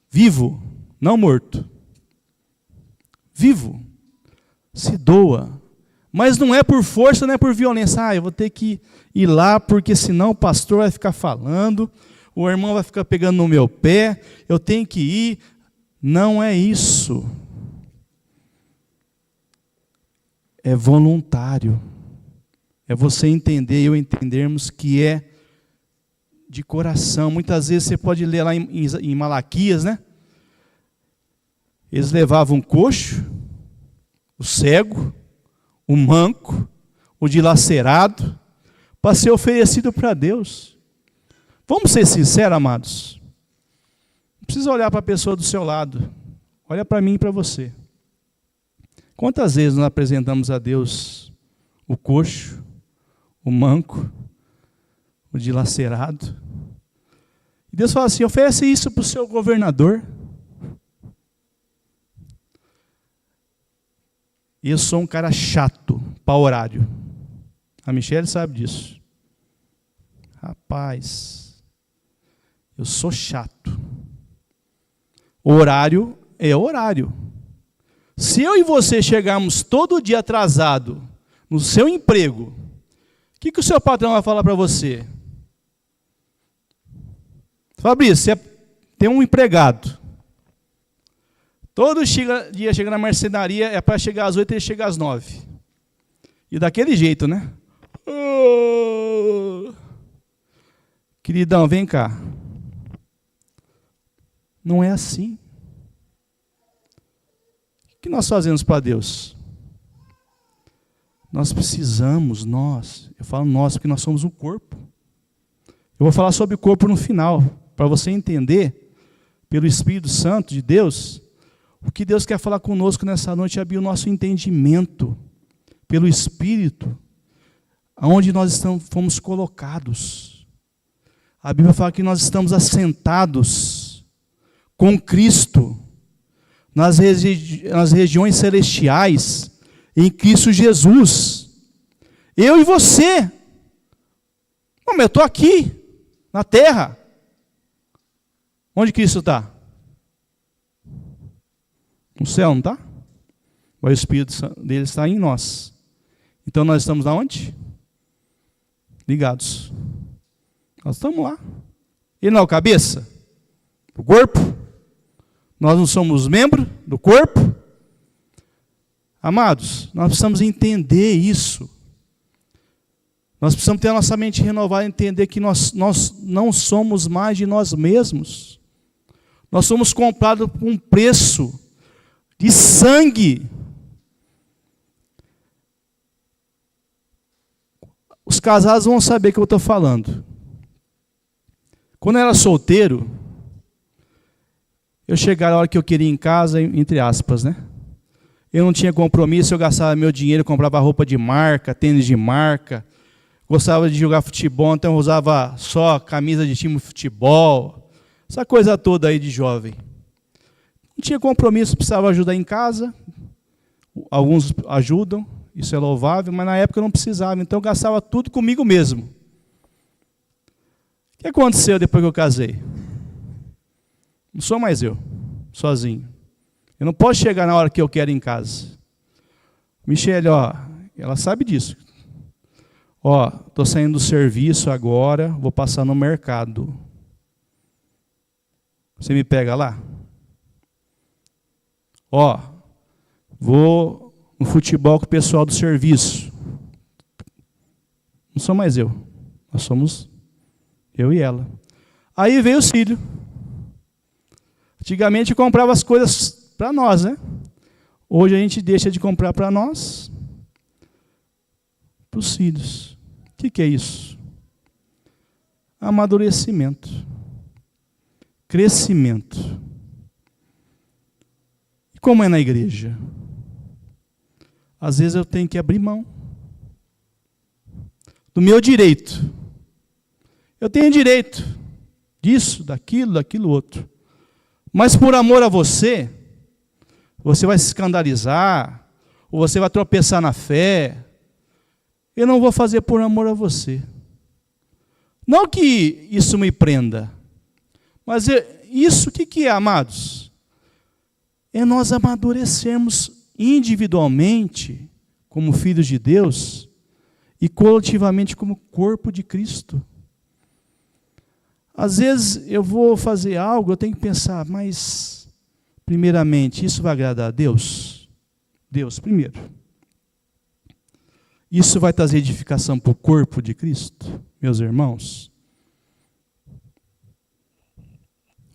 Vivo, não morto. Vivo. Se doa. Mas não é por força, não é por violência. Eu vou ter que ir lá, porque senão o pastor vai ficar falando, o irmão vai ficar pegando no meu pé, eu tenho que ir. Não é isso. É voluntário. É você entender e eu entendermos que é de coração. Muitas vezes você pode ler lá em Malaquias, né? Eles levavam o coxo, o cego, o manco, o dilacerado, para ser oferecido para Deus. Vamos ser sinceros, amados. Não precisa olhar para a pessoa do seu lado. Olha para mim e para você. Quantas vezes nós apresentamos a Deus o coxo, o manco, o dilacerado? E Deus fala assim, oferece isso para o seu governador. Eu sou um cara chato para horário. A Michelle sabe disso. Rapaz, eu sou chato. Horário é horário. Se eu e você chegarmos todo dia atrasado no seu emprego, o que o seu patrão vai falar para você? Fabrício, você tem um empregado. Todo dia chega na marcenaria, é para chegar às 8 e ele chega às 9. E daquele jeito, né? Oh. Queridão, vem cá. Não é assim. O que nós fazemos para Deus? Nós precisamos, eu falo nós porque nós somos um corpo. Eu vou falar sobre o corpo no final, para você entender, pelo Espírito Santo de Deus, o que Deus quer falar conosco nessa noite, abrir o nosso entendimento, pelo Espírito, aonde nós fomos colocados. A Bíblia fala que nós estamos assentados com Cristo, nas regiões celestiais, em Cristo Jesus. Eu e você. Mas eu estou aqui, na terra. Onde Cristo está? No céu, não está? O Espírito dele está em nós. Então nós estamos aonde? Ligados. Nós estamos lá. Ele não é o cabeça? O corpo? Nós não somos membro do corpo? Amados, nós precisamos entender isso. Nós precisamos ter a nossa mente renovada e entender que nós não somos mais de nós mesmos. Nós somos comprados por um preço de sangue. Os casados vão saber o que eu estou falando. Quando eu era solteiro, eu chegava a hora que eu queria em casa, entre aspas, né? Eu não tinha compromisso, eu gastava meu dinheiro, comprava roupa de marca, tênis de marca, gostava de jogar futebol, então eu usava só camisa de time de futebol, essa coisa toda aí de jovem. Não tinha compromisso, precisava ajudar em casa, alguns ajudam, isso é louvável, mas na época eu não precisava, então eu gastava tudo comigo mesmo. O que aconteceu depois que eu casei? Não sou mais eu, sozinho. Eu não posso chegar na hora que eu quero em casa. Michele, ela sabe disso. Estou saindo do serviço agora, vou passar no mercado. Você me pega lá? Vou no futebol com o pessoal do serviço. Não sou mais eu. Nós somos eu e ela. Aí veio o filho. Antigamente eu comprava as coisas para nós, né? Hoje a gente deixa de comprar para nós, para os filhos. O que é isso? Amadurecimento. Crescimento. E como é na igreja? Às vezes eu tenho que abrir mão do meu direito. Eu tenho direito disso, daquilo outro. Mas por amor a você vai se escandalizar, ou você vai tropeçar na fé. Eu não vou fazer por amor a você. Não que isso me prenda, mas isso o que é, amados? É nós amadurecermos individualmente, como filhos de Deus, e coletivamente como corpo de Cristo. Às vezes eu vou fazer algo, eu tenho que pensar, mas, primeiramente, isso vai agradar a Deus? Deus primeiro. Isso vai trazer edificação para o corpo de Cristo, meus irmãos?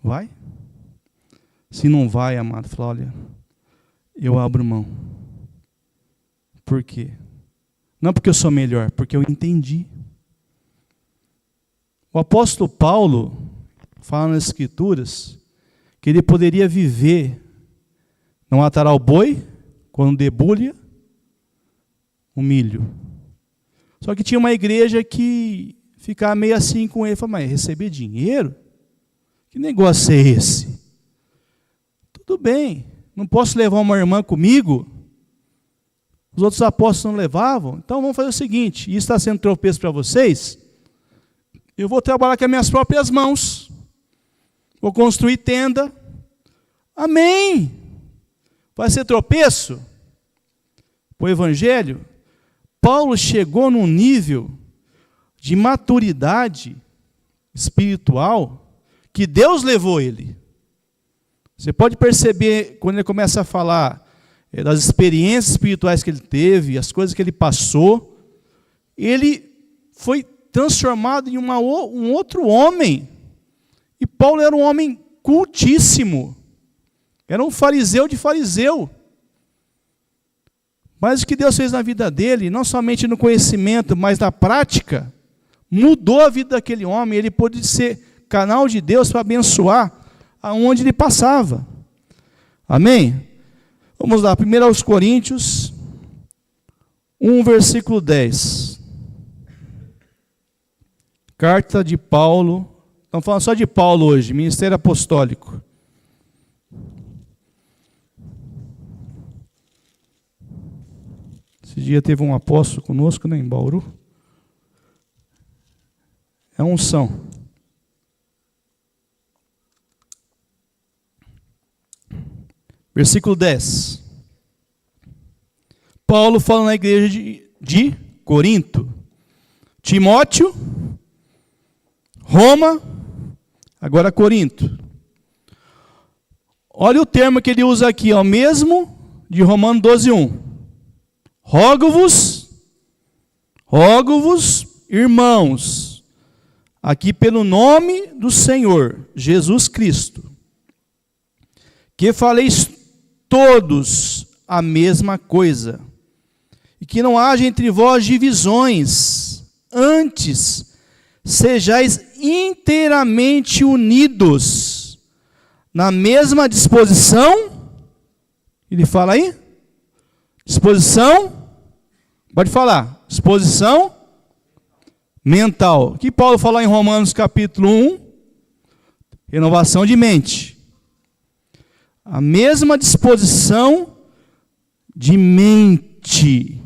Vai? Se não vai, amado, fala, olha, eu abro mão. Por quê? Não porque eu sou melhor, porque eu entendi. O apóstolo Paulo fala nas Escrituras que ele poderia viver, não atará o boi, quando debulha o milho. Só que tinha uma igreja que ficava meio assim com ele, falava, mas receber dinheiro? Que negócio é esse? Tudo bem, não posso levar uma irmã comigo? Os outros apóstolos não levavam? Então vamos fazer o seguinte, isso está sendo tropeço para vocês? Eu vou trabalhar com as minhas próprias mãos. Vou construir tenda. Amém. Vai ser tropeço? Para o Evangelho? Paulo chegou num nível de maturidade espiritual que Deus levou ele. Você pode perceber, quando ele começa a falar das experiências espirituais que ele teve, as coisas que ele passou, ele foi transformado em um outro homem. E Paulo era um homem cultíssimo. Era um fariseu de fariseu. Mas o que Deus fez na vida dele, não somente no conhecimento, mas na prática, mudou a vida daquele homem. Ele pôde ser canal de Deus para abençoar aonde ele passava. Amém? Vamos lá, 1 Coríntios 1, versículo 10. Carta de Paulo. Estamos falando só de Paulo hoje, ministério apostólico. Esse dia teve um apóstolo conosco, né, em Bauru. É unção. Versículo 10. Paulo fala na igreja de Corinto. Timóteo, Roma, agora Corinto. Olha o termo que ele usa aqui, o mesmo de Romanos 12:1. Rogo-vos, irmãos, aqui pelo nome do Senhor Jesus Cristo, que faleis todos a mesma coisa, e que não haja entre vós divisões, antes sejais inteiramente unidos na mesma disposição. Ele fala aí? Disposição, pode falar, disposição mental. O que Paulo falou em Romanos capítulo 1? Renovação de mente. A mesma disposição de mente.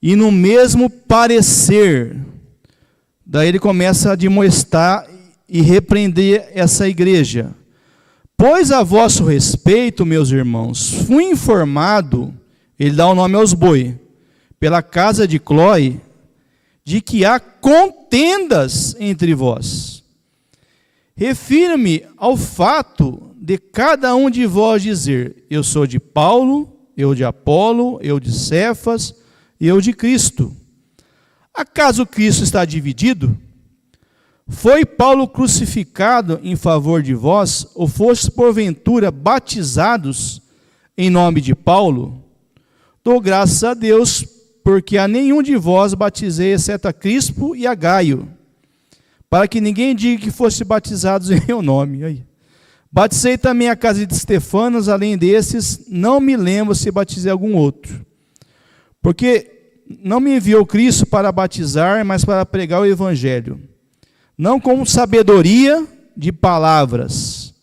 E no mesmo parecer. Daí ele começa a admoestar e repreender essa igreja. Pois a vosso respeito, meus irmãos, fui informado, ele dá o nome aos boi, pela casa de Cloe, de que há contendas entre vós. Refiro-me ao fato de cada um de vós dizer, eu sou de Paulo, eu de Apolo, eu de Cefas, eu de Cristo. Acaso Cristo está dividido? Foi Paulo crucificado em favor de vós, ou fostes porventura batizados em nome de Paulo? Dou graças a Deus, porque a nenhum de vós batizei, exceto a Crispo e a Gaio, para que ninguém diga que fosse batizados em meu nome. Aí. Batizei também a casa de Estefanas, além desses, não me lembro se batizei algum outro. Porque não me enviou Cristo para batizar, mas para pregar o Evangelho. Não com sabedoria de palavras,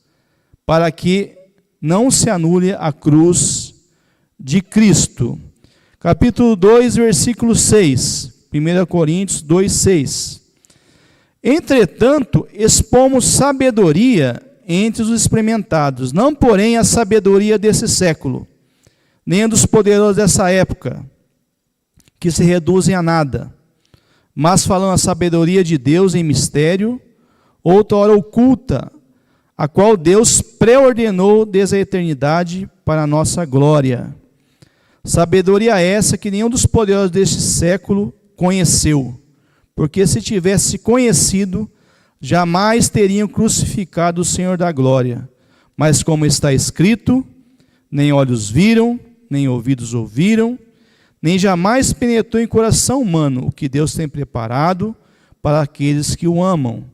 para que não se anule a cruz de Cristo. Capítulo 2, versículo 6. 1 Coríntios 2, 6. Entretanto, expomos sabedoria entre os experimentados, não porém a sabedoria desse século, nem a dos poderosos dessa época, que se reduzem a nada, mas falando a sabedoria de Deus em mistério, outrora oculta, a qual Deus preordenou desde a eternidade para a nossa glória. Sabedoria essa que nenhum dos poderosos deste século conheceu, porque se tivesse conhecido, jamais teriam crucificado o Senhor da glória. Mas como está escrito, nem olhos viram, nem ouvidos ouviram, nem jamais penetrou em coração humano o que Deus tem preparado para aqueles que o amam.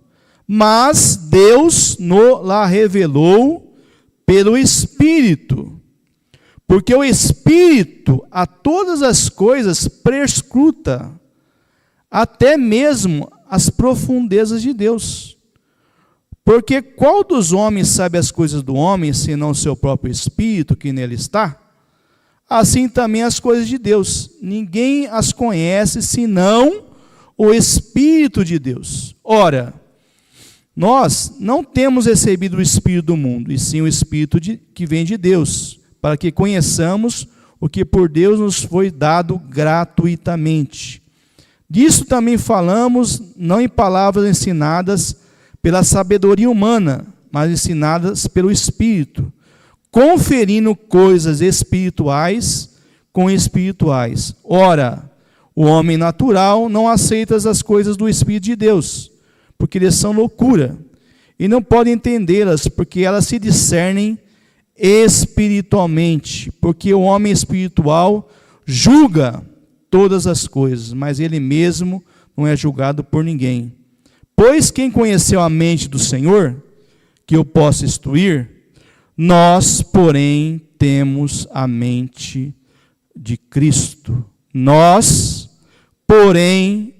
Mas Deus lá revelou pelo Espírito, porque o Espírito a todas as coisas perscruta, até mesmo as profundezas de Deus. Porque qual dos homens sabe as coisas do homem, senão o seu próprio Espírito que nele está? Assim também as coisas de Deus. Ninguém as conhece, senão o Espírito de Deus. Ora, nós não temos recebido o Espírito do mundo, e sim o Espírito que vem de Deus, para que conheçamos o que por Deus nos foi dado gratuitamente. Disso também falamos, não em palavras ensinadas pela sabedoria humana, mas ensinadas pelo Espírito, conferindo coisas espirituais com espirituais. Ora, o homem natural não aceita as coisas do Espírito de Deus, porque eles são loucura, e não pode entendê-las, porque elas se discernem espiritualmente, porque o homem espiritual julga todas as coisas, mas ele mesmo não é julgado por ninguém. Pois quem conheceu a mente do Senhor, que eu possa instruir, nós, porém, temos a mente de Cristo. Nós, porém,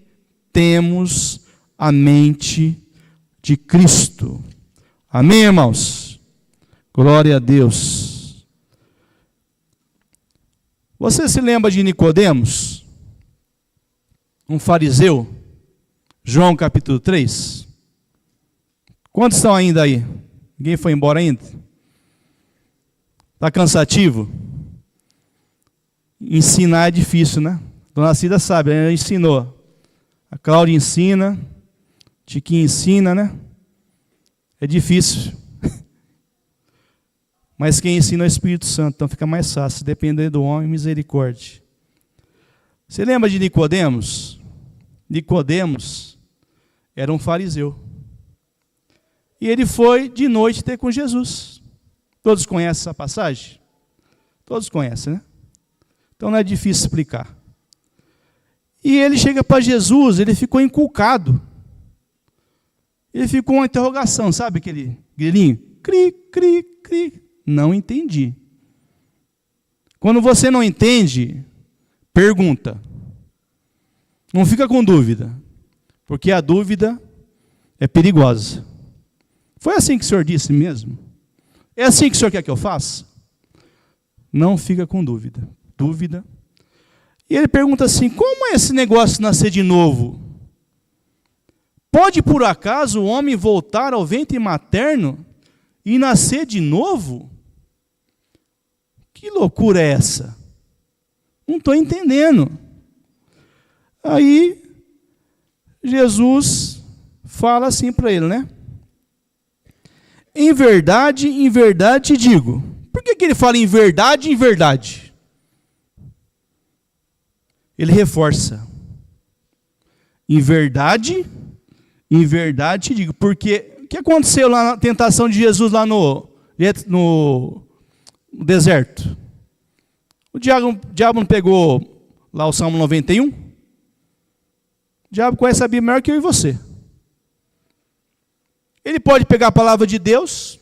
temos a mente de Cristo. Amém, irmãos? Glória a Deus. Você se lembra de Nicodemos? Um fariseu? João capítulo 3. Quantos estão ainda aí? Ninguém foi embora ainda? Está cansativo? Ensinar é difícil, né? Dona Cida sabe, ela ensinou. A Cláudia ensina, Tiquinho ensina, né? É difícil. Mas quem ensina é o Espírito Santo, então fica mais fácil. Depender do homem, misericórdia. Você lembra de Nicodemos? Nicodemos era um fariseu. E ele foi de noite ter com Jesus. Todos conhecem essa passagem? Todos conhecem, né? Então não é difícil explicar. E ele chega para Jesus, ele ficou encucado. Ele ficou uma interrogação, sabe aquele grilinho? Cri, cri, cri. Não entendi. Quando você não entende, pergunta. Não fica com dúvida, porque a dúvida é perigosa. Foi assim que o Senhor disse mesmo? É assim que o Senhor quer que eu faça? Não fica com dúvida. Dúvida. E ele pergunta assim, como é esse negócio de nascer de novo? Pode por acaso o homem voltar ao ventre materno e nascer de novo? Que loucura é essa? Não estou entendendo. Aí, Jesus fala assim para ele, né? Em verdade te digo. Por que ele fala em verdade? Ele reforça. Em verdade te digo. Porque o que aconteceu lá na tentação de Jesus lá no deserto? O diabo não pegou lá o Salmo 91? O diabo conhece a Bíblia melhor que eu e você. Ele pode pegar a palavra de Deus,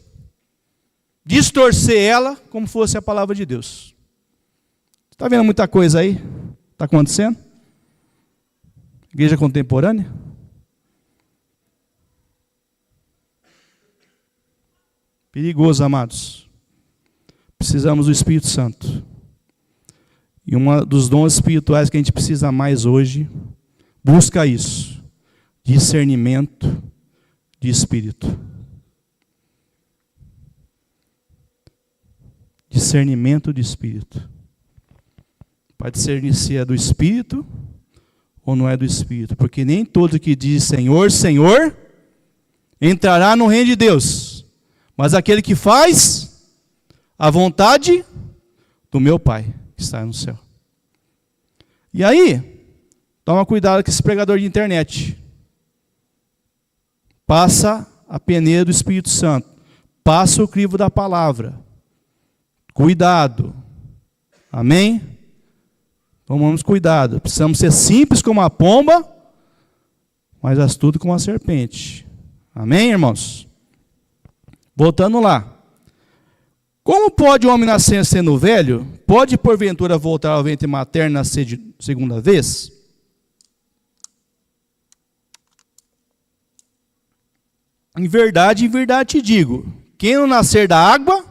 distorcer ela como fosse a palavra de Deus. Está vendo muita coisa aí? Está acontecendo? Igreja contemporânea? Perigoso, amados. Precisamos do Espírito Santo. E um dos dons espirituais que a gente precisa mais hoje, busca isso. Discernimento de espírito. Discernimento de espírito. Pode discernir se é do espírito ou não é do espírito. Porque nem todo que diz Senhor, Senhor, entrará no reino de Deus. Mas aquele que faz a vontade do meu Pai, que está no céu. E aí, toma cuidado com esse pregador de internet. Passa a peneira do Espírito Santo. Passa o crivo da palavra. Cuidado. Amém? Tomamos cuidado. Precisamos ser simples como a pomba, mas astuto como a serpente. Amém, irmãos? Voltando lá. Como pode o homem nascer sendo velho? Pode, porventura, voltar ao ventre materno e nascer de segunda vez? Em verdade te digo, quem não nascer da água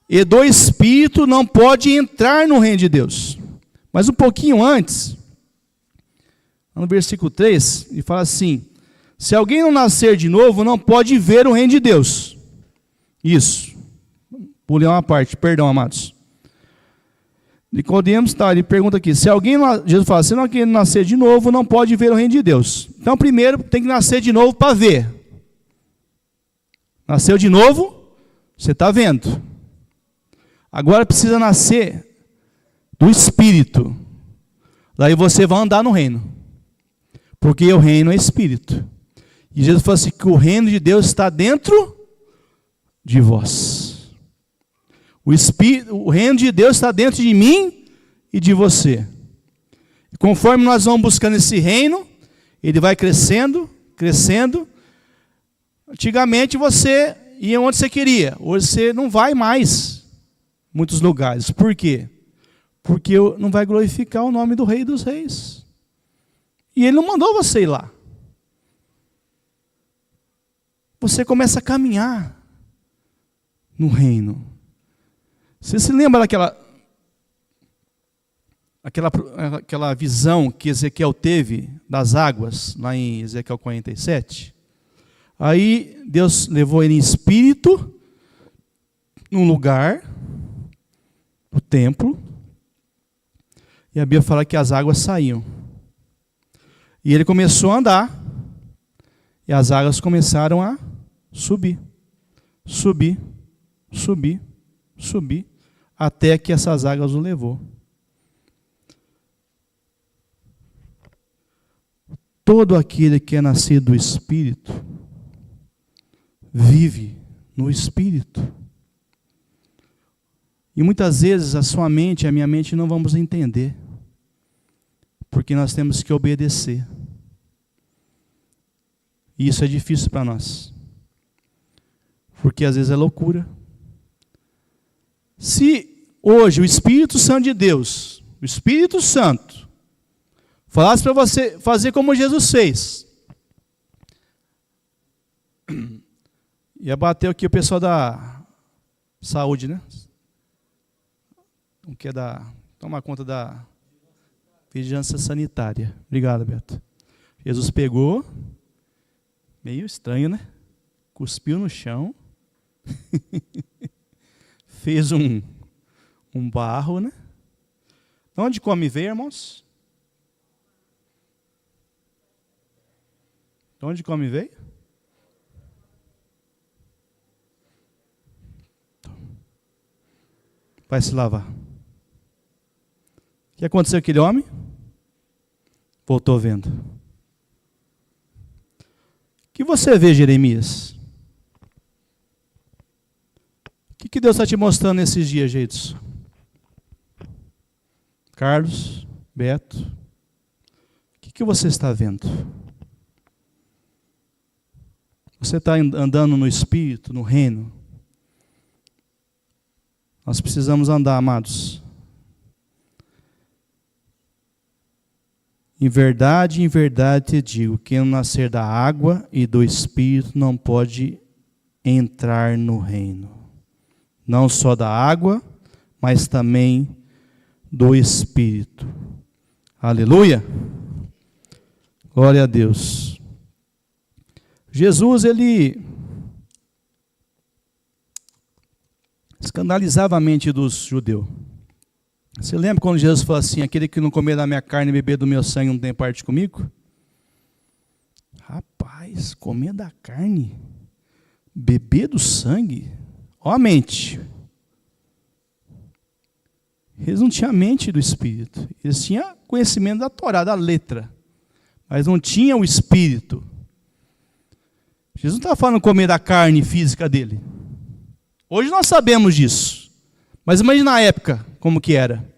e do Espírito não pode entrar no reino de Deus. Mas um pouquinho antes, no versículo 3, ele fala assim, se alguém não nascer de novo, não pode ver o reino de Deus. Isso. Pulei uma parte, perdão, amados. Nicodemos, ele pergunta aqui, se alguém, Jesus fala, se alguém nascer de novo, não pode ver o reino de Deus. Então, primeiro, tem que nascer de novo para ver. Nasceu de novo, você está vendo. Agora precisa nascer do Espírito. Daí você vai andar no reino. Porque o reino é Espírito. E Jesus falou assim, que o reino de Deus está dentro de vós. O reino de Deus está dentro de mim e de você. E conforme nós vamos buscando esse reino, ele vai crescendo, crescendo. Antigamente você ia onde você queria. Hoje você não vai mais em muitos lugares. Por quê? Porque não vai glorificar o nome do Rei dos Reis. E ele não mandou você ir lá. Você começa a caminhar no reino. Você se lembra daquela visão que Ezequiel teve das águas, lá em Ezequiel 47? Aí Deus levou ele em espírito num lugar, o templo, e a Bíblia fala que as águas saíam. E ele começou a andar, e as águas começaram a subir, subir, subir, subir, até que essas águas o levou. Todo aquele que é nascido do Espírito, vive no Espírito. E muitas vezes a sua mente e a minha mente não vamos entender, porque nós temos que obedecer. E isso é difícil para nós, porque às vezes é loucura. Se hoje o Espírito Santo de Deus, o Espírito Santo, falasse para você fazer como Jesus fez, ia bater aqui o pessoal da saúde, né? O que é tomar conta da vigilância sanitária. Obrigado, Beto. Jesus pegou, meio estranho, né? Cuspiu no chão, fez um barro, né? De onde come veio, irmãos? De onde come veio? Vai se lavar. O que aconteceu com aquele homem? Voltou vendo. O que você vê, Jeremias? O que Deus está te mostrando nesses dias, Geitos? Carlos, Beto, o que você está vendo? Você está andando no Espírito, no reino? Nós precisamos andar, amados. Em verdade te digo, quem não nascer da água e do Espírito não pode entrar no reino. Não só da água, mas também do Espírito. Aleluia! Glória a Deus. Jesus, ele escandalizava a mente dos judeus. Você lembra quando Jesus falou assim, aquele que não comer da minha carne e beber do meu sangue não tem parte comigo? Rapaz, comer da carne, beber do sangue? Ó a mente. Eles não tinham a mente do Espírito. Eles tinham conhecimento da Torá, da letra. Mas não tinham o Espírito. Jesus não estava falando comer da carne física dele. Hoje nós sabemos disso. Mas imagine na época como que era.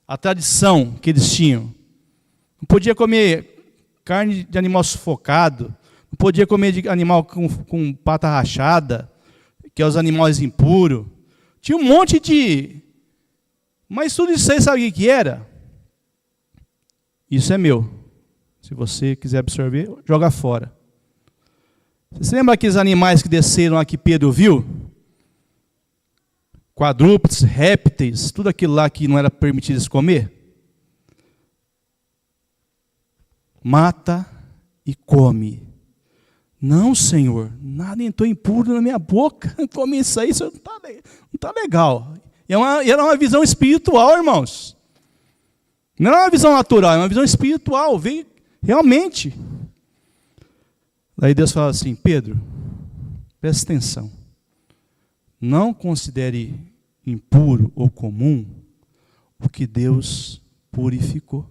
A tradição que eles tinham. Não podia comer carne de animal sufocado. Não podia comer de animal com pata rachada, que é os animais impuros. Tinha um monte de... Mas tudo isso aí, sabe o que era? Isso é meu. Se você quiser absorver, joga fora. Você se lembra aqueles animais que desceram aqui, Pedro viu? Quadrúpedes, répteis, tudo aquilo lá que não era permitido eles comer. Mata e come. Não, Senhor, nada entrou impuro na minha boca. Comi isso aí, isso não está legal. E era uma visão espiritual, irmãos. Não era uma visão natural, era uma visão espiritual. Veio realmente. Daí Deus fala assim, Pedro, presta atenção. Não considere impuro ou comum o que Deus purificou.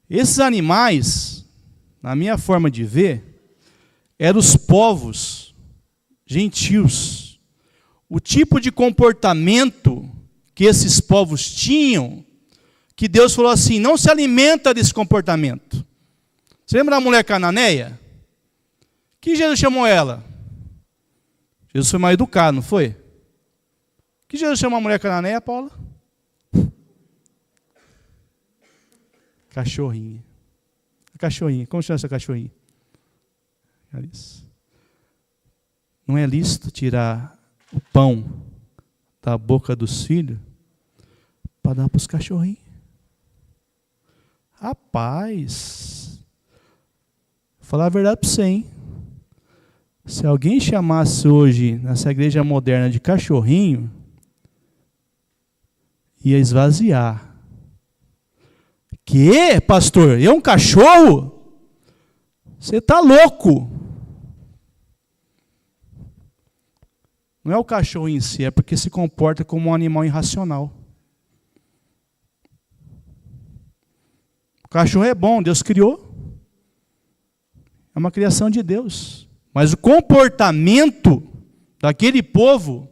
Esses animais, na minha forma de ver, eram os povos gentios, o tipo de comportamento que esses povos tinham, que Deus falou assim, não se alimenta desse comportamento. Você lembra da mulher cananeia? Que Jesus chamou ela? Jesus foi mal educado, não foi? Que Jesus chamou a mulher cananeia, Paula? Cachorrinha. A cachorrinha. Como chama essa cachorrinha? Não é lícito tirar o pão da boca dos filhos para dar para os cachorrinhos. Rapaz, vou falar a verdade para você, hein? Se alguém chamasse hoje, nessa igreja moderna, de cachorrinho, ia esvaziar. Que, pastor? É um cachorro? Você está louco. Não é o cachorro em si, é porque se comporta como um animal irracional. O cachorro é bom, Deus criou. É uma criação de Deus. Mas o comportamento daquele povo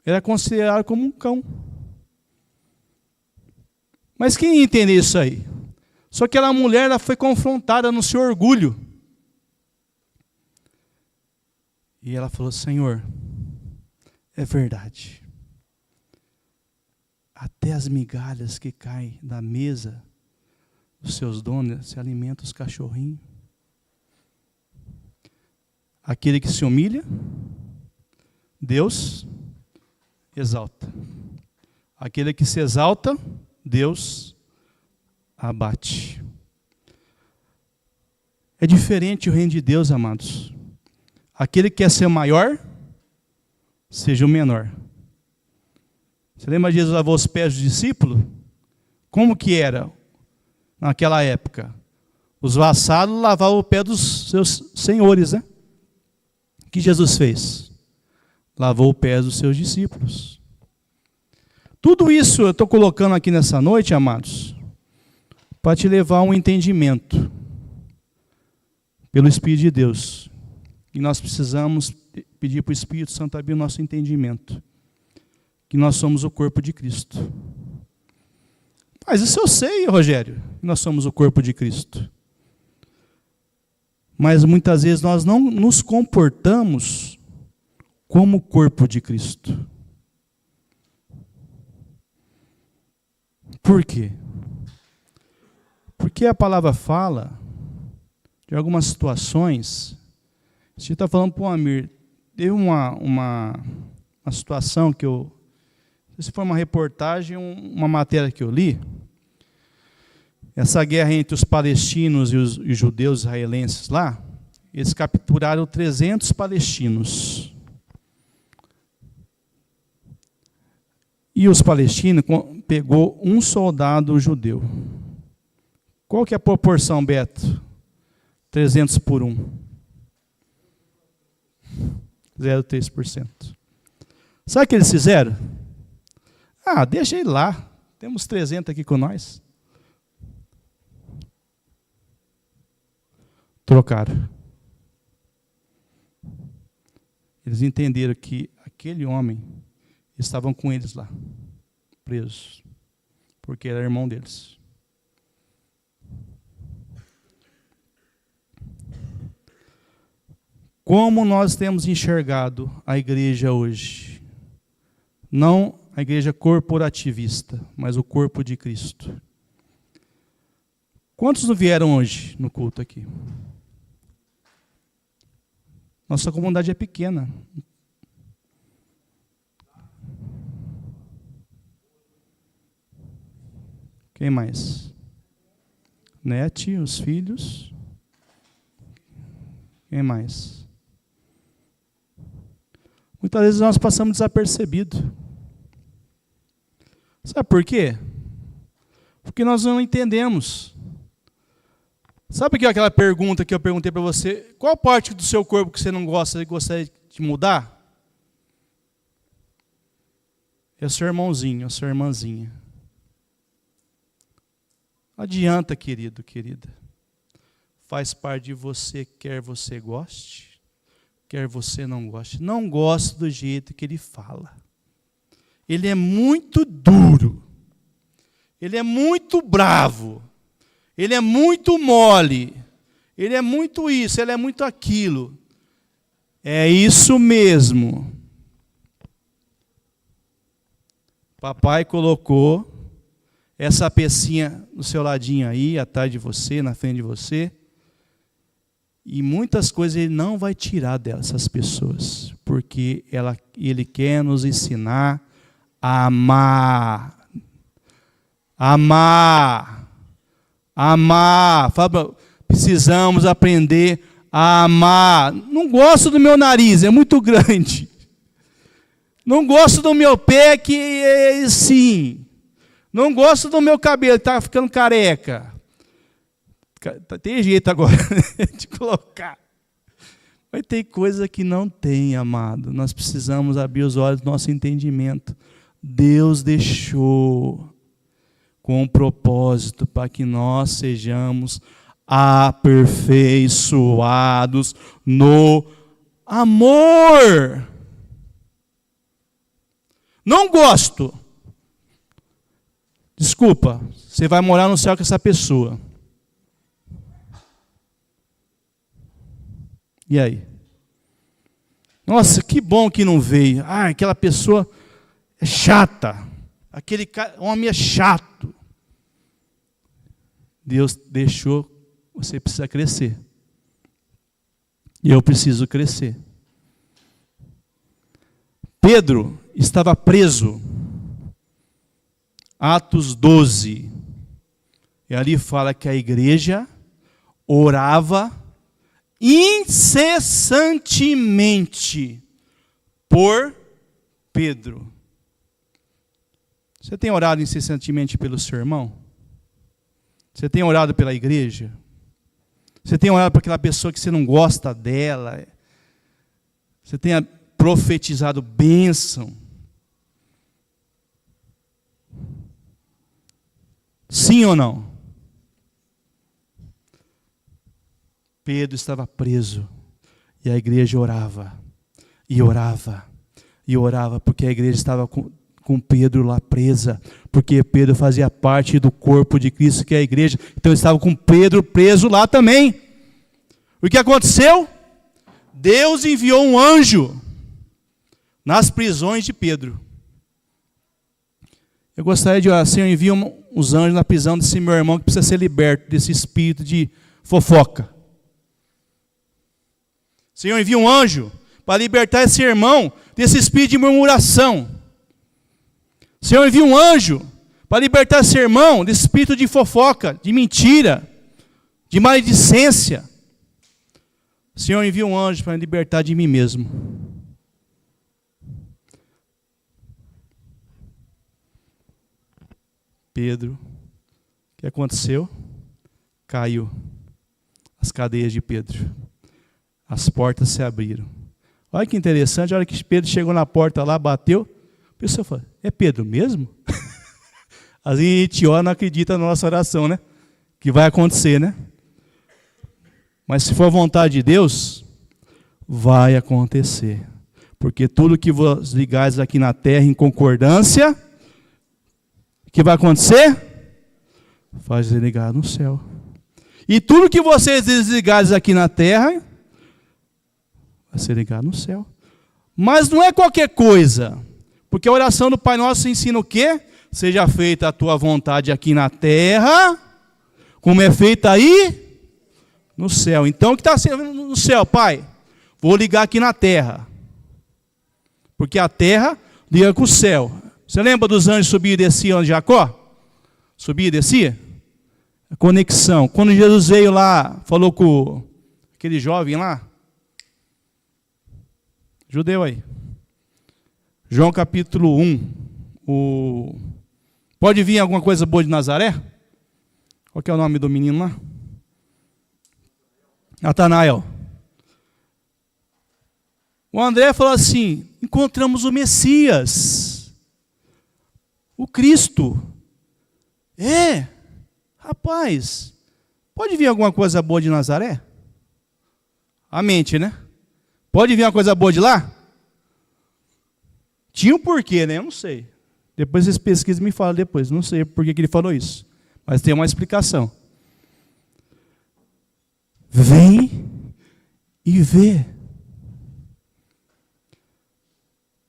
era considerado como um cão. Mas quem ia entender isso aí? Só que aquela mulher ela foi confrontada no seu orgulho. E ela falou, Senhor, é verdade. Até as migalhas que caem da mesa dos seus donos se alimentam os cachorrinhos. Aquele que se humilha, Deus exalta. Aquele que se exalta, Deus abate. É diferente o reino de Deus, amados. Aquele que quer ser maior, seja o menor. Você lembra de Jesus lavou os pés dos discípulos? Como que era naquela época? Os vassalos lavavam o pé dos seus senhores, né? O que Jesus fez? Lavou o pé dos seus discípulos. Tudo isso eu estou colocando aqui nessa noite, amados, para te levar a um entendimento pelo Espírito de Deus. E nós precisamos pedir para o Espírito Santo abrir o nosso entendimento. Que nós somos o corpo de Cristo. Mas isso eu sei, Rogério, que nós somos o corpo de Cristo. Mas muitas vezes nós não nos comportamos como o corpo de Cristo. Por quê? Porque a palavra fala de algumas situações. Você está falando para o Amir, teve uma situação que eu, se foi uma reportagem, uma matéria que eu li, essa guerra entre os palestinos e os judeus israelenses lá, eles capturaram 300 palestinos. E os palestinos pegou um soldado judeu. Qual que é a proporção, Beto? 300 por 1. 0,3%. Sabe o que eles fizeram? Ah, deixa ele lá. Temos 300 aqui com nós. Trocaram. Eles entenderam que aquele homem estavam com eles lá, presos, porque era irmão deles. Como nós temos enxergado a igreja hoje? Não a igreja corporativista, mas o corpo de Cristo. Quantos não vieram hoje no culto aqui? Nossa comunidade é pequena. Quem mais? Nete, os filhos. Quem mais? Muitas vezes nós passamos desapercebido. Sabe por quê? Porque nós não entendemos. Sabe que é aquela pergunta que eu perguntei para você? Qual parte do seu corpo que você não gosta e gostaria de mudar? É o seu irmãozinho, a sua irmãzinha. Não adianta, querido, querida. Faz parte de você, quer você goste, quer você não goste. Não gosto do jeito que ele fala. Ele é muito duro. Ele é muito bravo. Ele é muito mole. Ele é muito isso, ele é muito aquilo. É isso mesmo. Papai colocou essa pecinha no seu ladinho aí, atrás de você, na frente de você. E muitas coisas ele não vai tirar dessas pessoas. Porque ele quer nos ensinar a amar. Amar. Amar. Precisamos aprender a amar. Não gosto do meu nariz, é muito grande. Não gosto do meu pé, que é sim. Não gosto do meu cabelo, está ficando careca. Tem jeito agora de colocar. Mas tem coisa que não tem, amado. Nós precisamos abrir os olhos do nosso entendimento. Deus deixou com um propósito para que nós sejamos aperfeiçoados no amor. Não gosto. Desculpa, você vai morar no céu com essa pessoa. E aí? Nossa, que bom que não veio. Ah, aquela pessoa é chata. Aquele homem é chato. Deus deixou, você precisa crescer. E eu preciso crescer. Pedro estava preso. Atos 12. E ali fala que a igreja orava incessantemente por Pedro. Você tem orado incessantemente pelo seu irmão? Você tem orado pela igreja? Você tem orado para aquela pessoa que você não gosta dela? Você tem profetizado bênção? Sim ou não? Pedro estava preso e a igreja orava, e orava, e orava, porque a igreja estava com Pedro lá presa, porque Pedro fazia parte do corpo de Cristo, que é a igreja, então estava com Pedro preso lá também. O que aconteceu? Deus enviou um anjo nas prisões de Pedro. Eu gostaria de orar, Senhor, envia os anjos na prisão desse meu irmão que precisa ser liberto desse espírito de fofoca. Senhor, envia um anjo para libertar esse irmão desse espírito de murmuração. Senhor, envia um anjo para libertar esse irmão desse espírito de fofoca, de mentira, de maledicência. Senhor, envia um anjo para me libertar de mim mesmo. Pedro, o que aconteceu? Caiu as cadeias de Pedro. As portas se abriram. Olha que interessante, a hora que Pedro chegou na porta lá, bateu, a pessoa falou, é Pedro mesmo? Às vezes a gente ora, não acredita na nossa oração, né? Que vai acontecer, né? Mas se for a vontade de Deus, vai acontecer. Porque tudo que vos ligais aqui na terra em concordância, o que vai acontecer? Vai ser ligado no céu. E tudo que vocês desligares aqui na terra, vai ser ligado no céu. Mas não é qualquer coisa. Porque a oração do Pai Nosso ensina o quê? Seja feita a tua vontade aqui na terra, como é feita aí no céu. Então o que está sendo no céu, Pai? Vou ligar aqui na terra. Porque a terra liga com o céu. Você lembra dos anjos subiam e desciam de Jacó? Subia e descia? A conexão. Quando Jesus veio lá, falou com aquele jovem lá, judeu aí. João capítulo 1. Pode vir alguma coisa boa de Nazaré? Qual que é o nome do menino lá? Natanael. O André falou assim, encontramos o Messias. O Cristo. Rapaz, pode vir alguma coisa boa de Nazaré? A mente, né? Pode vir uma coisa boa de lá? Tinha um porquê, né? Eu não sei. Depois vocês pesquisam e me falam depois. Não sei por que ele falou isso. Mas tem uma explicação. Vem e vê.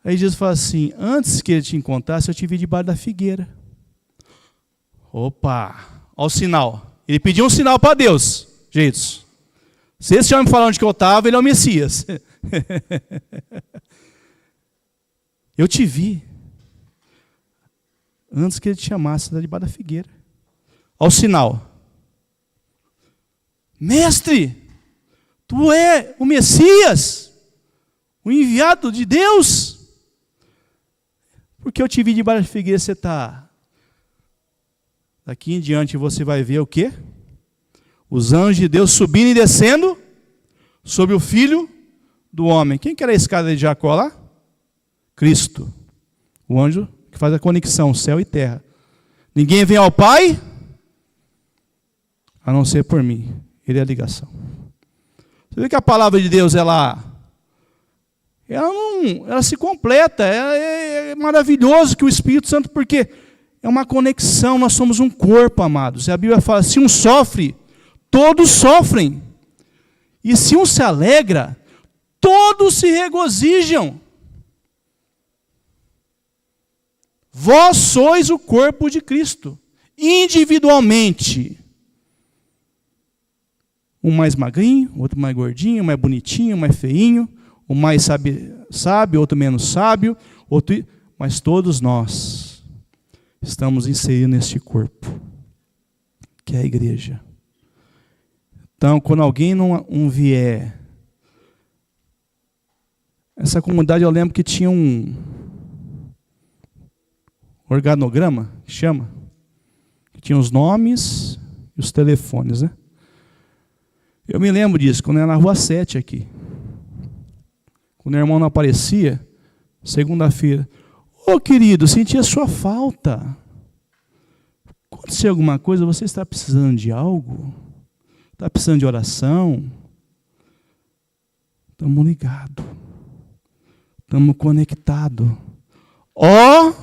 Aí Jesus fala assim, antes que ele te encontrasse, eu te vi debaixo da figueira. Opa, olha o sinal. Ele pediu um sinal para Deus, gente. Se esse homem falar onde que eu estava, ele é o Messias. Eu te vi. Antes que ele te chamasse, você está debaixo da figueira. Olha o sinal. Mestre, tu é o Messias, o enviado de Deus. Porque eu te vi debaixo da figueira, você está. Daqui em diante você vai ver o quê? Os anjos de Deus subindo e descendo sobre o Filho do Homem. Quem que era a escada de Jacó lá? Cristo. O anjo que faz a conexão, céu e terra. Ninguém vem ao Pai, a não ser por mim. Ele é a ligação. Você vê que a palavra de Deus, ela se completa. É maravilhoso que o Espírito Santo, porque é uma conexão, nós somos um corpo, amados. E a Bíblia fala, se um sofre, todos sofrem. E se um se alegra, todos se regozijam. Vós sois o corpo de Cristo, individualmente. Um mais magrinho, outro mais gordinho, um mais bonitinho, um mais feinho, um mais sábio, outro menos sábio, mas todos nós estamos inseridos neste corpo, que é a igreja. Então, quando alguém não vier, essa comunidade eu lembro que tinha um organograma, que chama, que tinha os nomes e os telefones, né? Eu me lembro disso, quando era na Rua 7 aqui. Quando o irmão não aparecia, segunda-feira, ô querido, senti a sua falta. Aconteceu alguma coisa, você está precisando de algo? Está precisando de oração? Estamos ligados. Estamos conectados. Ó,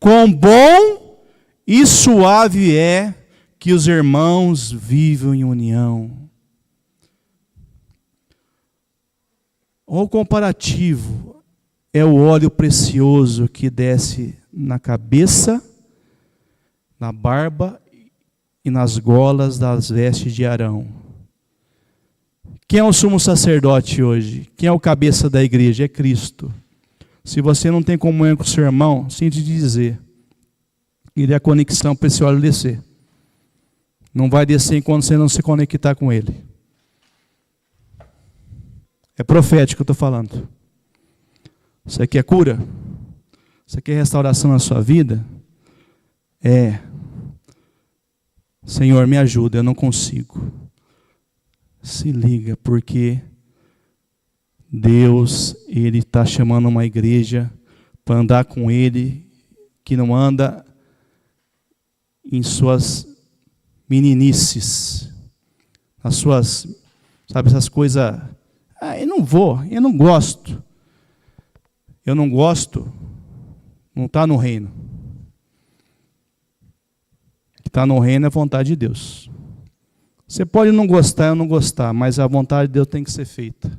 quão bom e suave é que os irmãos vivam em união. O comparativo é o óleo precioso que desce na cabeça, na barba e nas golas das vestes de Arão. Quem é o sumo sacerdote hoje? Quem é o cabeça da igreja? É Cristo. Se você não tem comunhão com o seu irmão, sinto te dizer, ele é a conexão para esse óleo descer. Não vai descer enquanto você não se conectar com ele. É profético que eu estou falando. Você quer cura? Você quer restauração na sua vida? Senhor, me ajuda, eu não consigo. Se liga, porque Deus, Ele está chamando uma igreja para andar com Ele, que não anda em suas meninices, as suas, sabe, essas coisas. Eu não vou, eu não gosto. Eu não gosto, não está no reino. O que está no reino é a vontade de Deus. Você pode não gostar, eu não gostar, mas a vontade de Deus tem que ser feita.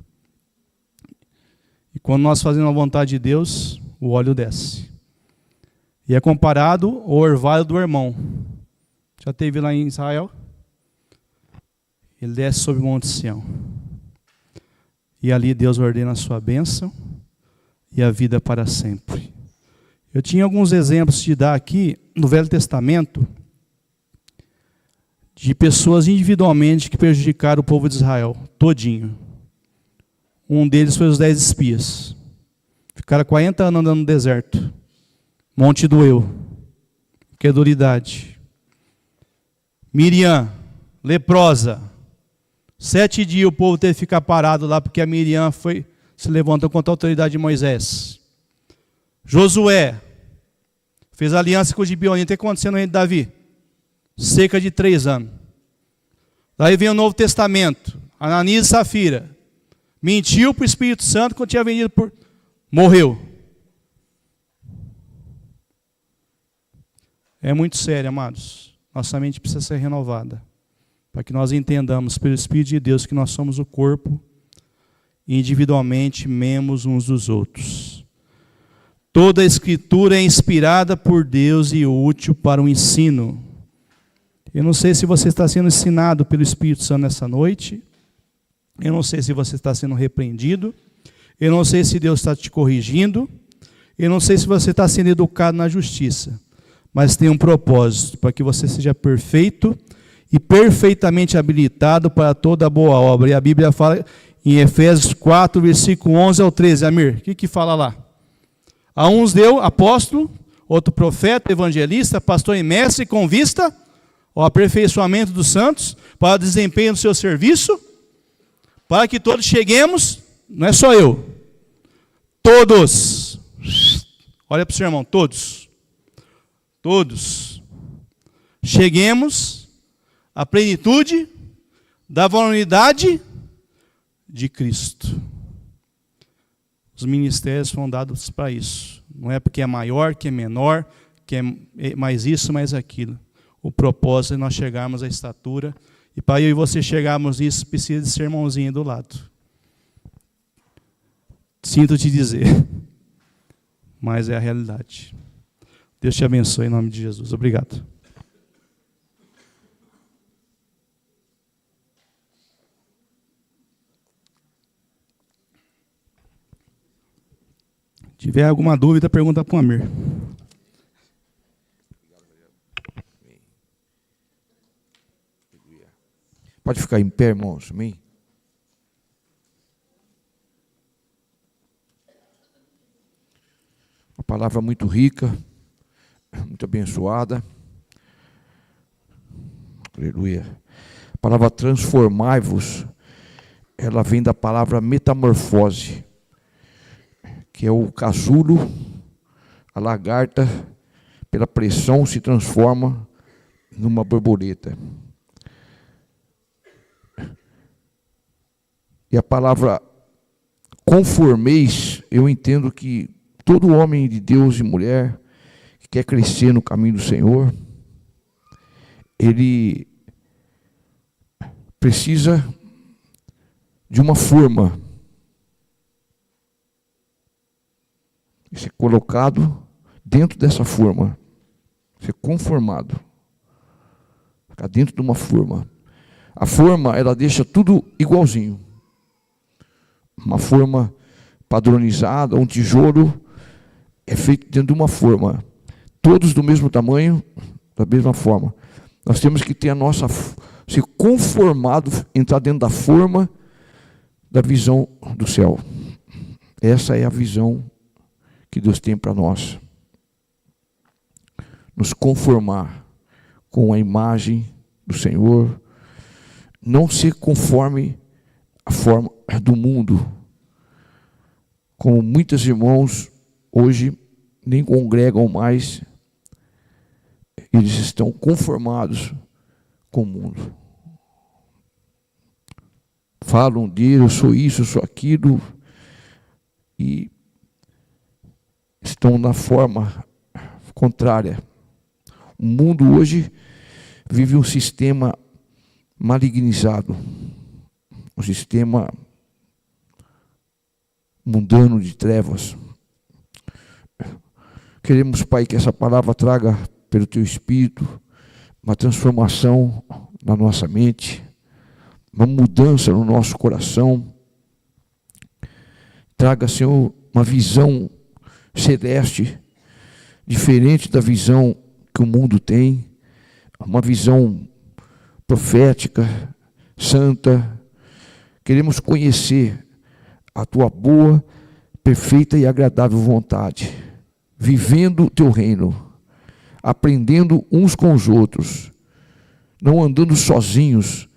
E quando nós fazemos a vontade de Deus, o óleo desce. E é comparado ao orvalho do irmão. Já teve lá em Israel? Ele desce sobre o Monte Sião. E ali Deus ordena a sua bênção e a vida para sempre. Eu tinha alguns exemplos de dar aqui no Velho Testamento de pessoas individualmente que prejudicaram o povo de Israel, todinho. Um deles foi os 10 espias. Ficaram 40 anos andando no deserto. Monte doeu. Incredulidade. Miriam, leprosa. 7 dias o povo teve que ficar parado lá, porque a Miriam se levantou contra a autoridade de Moisés. Josué fez aliança com os gibeonitas. O que aconteceu no reino de Davi? Cerca de 3 anos. Daí vem o Novo Testamento. Ananias e Safira. mentiu para o Espírito Santo quando tinha vendido por... Morreu. É muito sério, amados. Nossa mente precisa ser renovada, para que nós entendamos pelo Espírito de Deus que nós somos o corpo e individualmente membros uns dos outros. Toda a Escritura é inspirada por Deus e útil para o ensino. Eu não sei se você está sendo ensinado pelo Espírito Santo nessa noite. Eu não sei se você está sendo repreendido. Eu não sei se Deus está te corrigindo. Eu não sei se você está sendo educado na justiça. Mas tem um propósito, para que você seja perfeito e perfeitamente habilitado para toda boa obra. E a Bíblia fala em Efésios 4, versículo 11 ao 13. Amir, o que fala lá? A uns deu apóstolo, outro profeta, evangelista, pastor e mestre, com vista ao aperfeiçoamento dos santos, para o desempenho do seu serviço, para que todos cheguemos, não é só eu, todos, olha para o seu irmão, todos, cheguemos à plenitude da varonilidade de Cristo. Os ministérios foram dados para isso. Não é porque é maior, que é menor, que é mais isso, mais aquilo. O propósito é nós chegarmos à estatura. E para eu e você chegarmos nisso, precisa de ser irmãozinho do lado. Sinto te dizer. Mas é a realidade. Deus te abençoe em nome de Jesus. Obrigado. Se tiver alguma dúvida, pergunta para o Amir. Pode ficar em pé, irmãos. Amém? Uma palavra muito rica, muito abençoada. Aleluia. A palavra transformai-vos, ela vem da palavra metamorfose, que é o casulo, a lagarta, pela pressão se transforma numa borboleta. E a palavra conformeis, eu entendo que todo homem de Deus e mulher que quer crescer no caminho do Senhor, ele precisa de uma forma. Ser colocado dentro dessa forma, ser conformado, ficar dentro de uma forma. A forma, ela deixa tudo igualzinho. Uma forma padronizada, um tijolo é feito dentro de uma forma. Todos do mesmo tamanho, da mesma forma. Nós temos que ter a nossa, ser conformado, entrar dentro da forma da visão do céu. Essa é a visão que Deus tem para nós. Nos conformar com a imagem do Senhor, não ser conforme a forma do mundo, como muitos irmãos hoje nem congregam mais, eles estão conformados com o mundo. Falam dele, eu sou isso, eu sou aquilo, e estão na forma contrária. O mundo hoje vive um sistema malignizado, um sistema mundano de trevas. Queremos, Pai, que essa palavra traga pelo Teu Espírito uma transformação na nossa mente, uma mudança no nosso coração. Traga, Senhor, uma visão celeste, diferente da visão que o mundo tem, uma visão profética, santa. Queremos conhecer a Tua boa, perfeita e agradável vontade, vivendo o Teu reino, aprendendo uns com os outros, não andando sozinhos,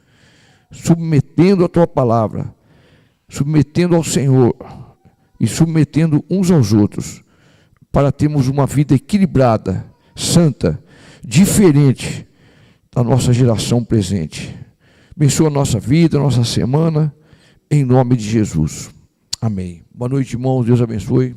submetendo a Tua palavra, submetendo ao Senhor e submetendo uns aos outros, para termos uma vida equilibrada, santa, diferente da nossa geração presente. Abençoa a nossa vida, a nossa semana, em nome de Jesus. Amém. Boa noite, irmãos. Deus abençoe.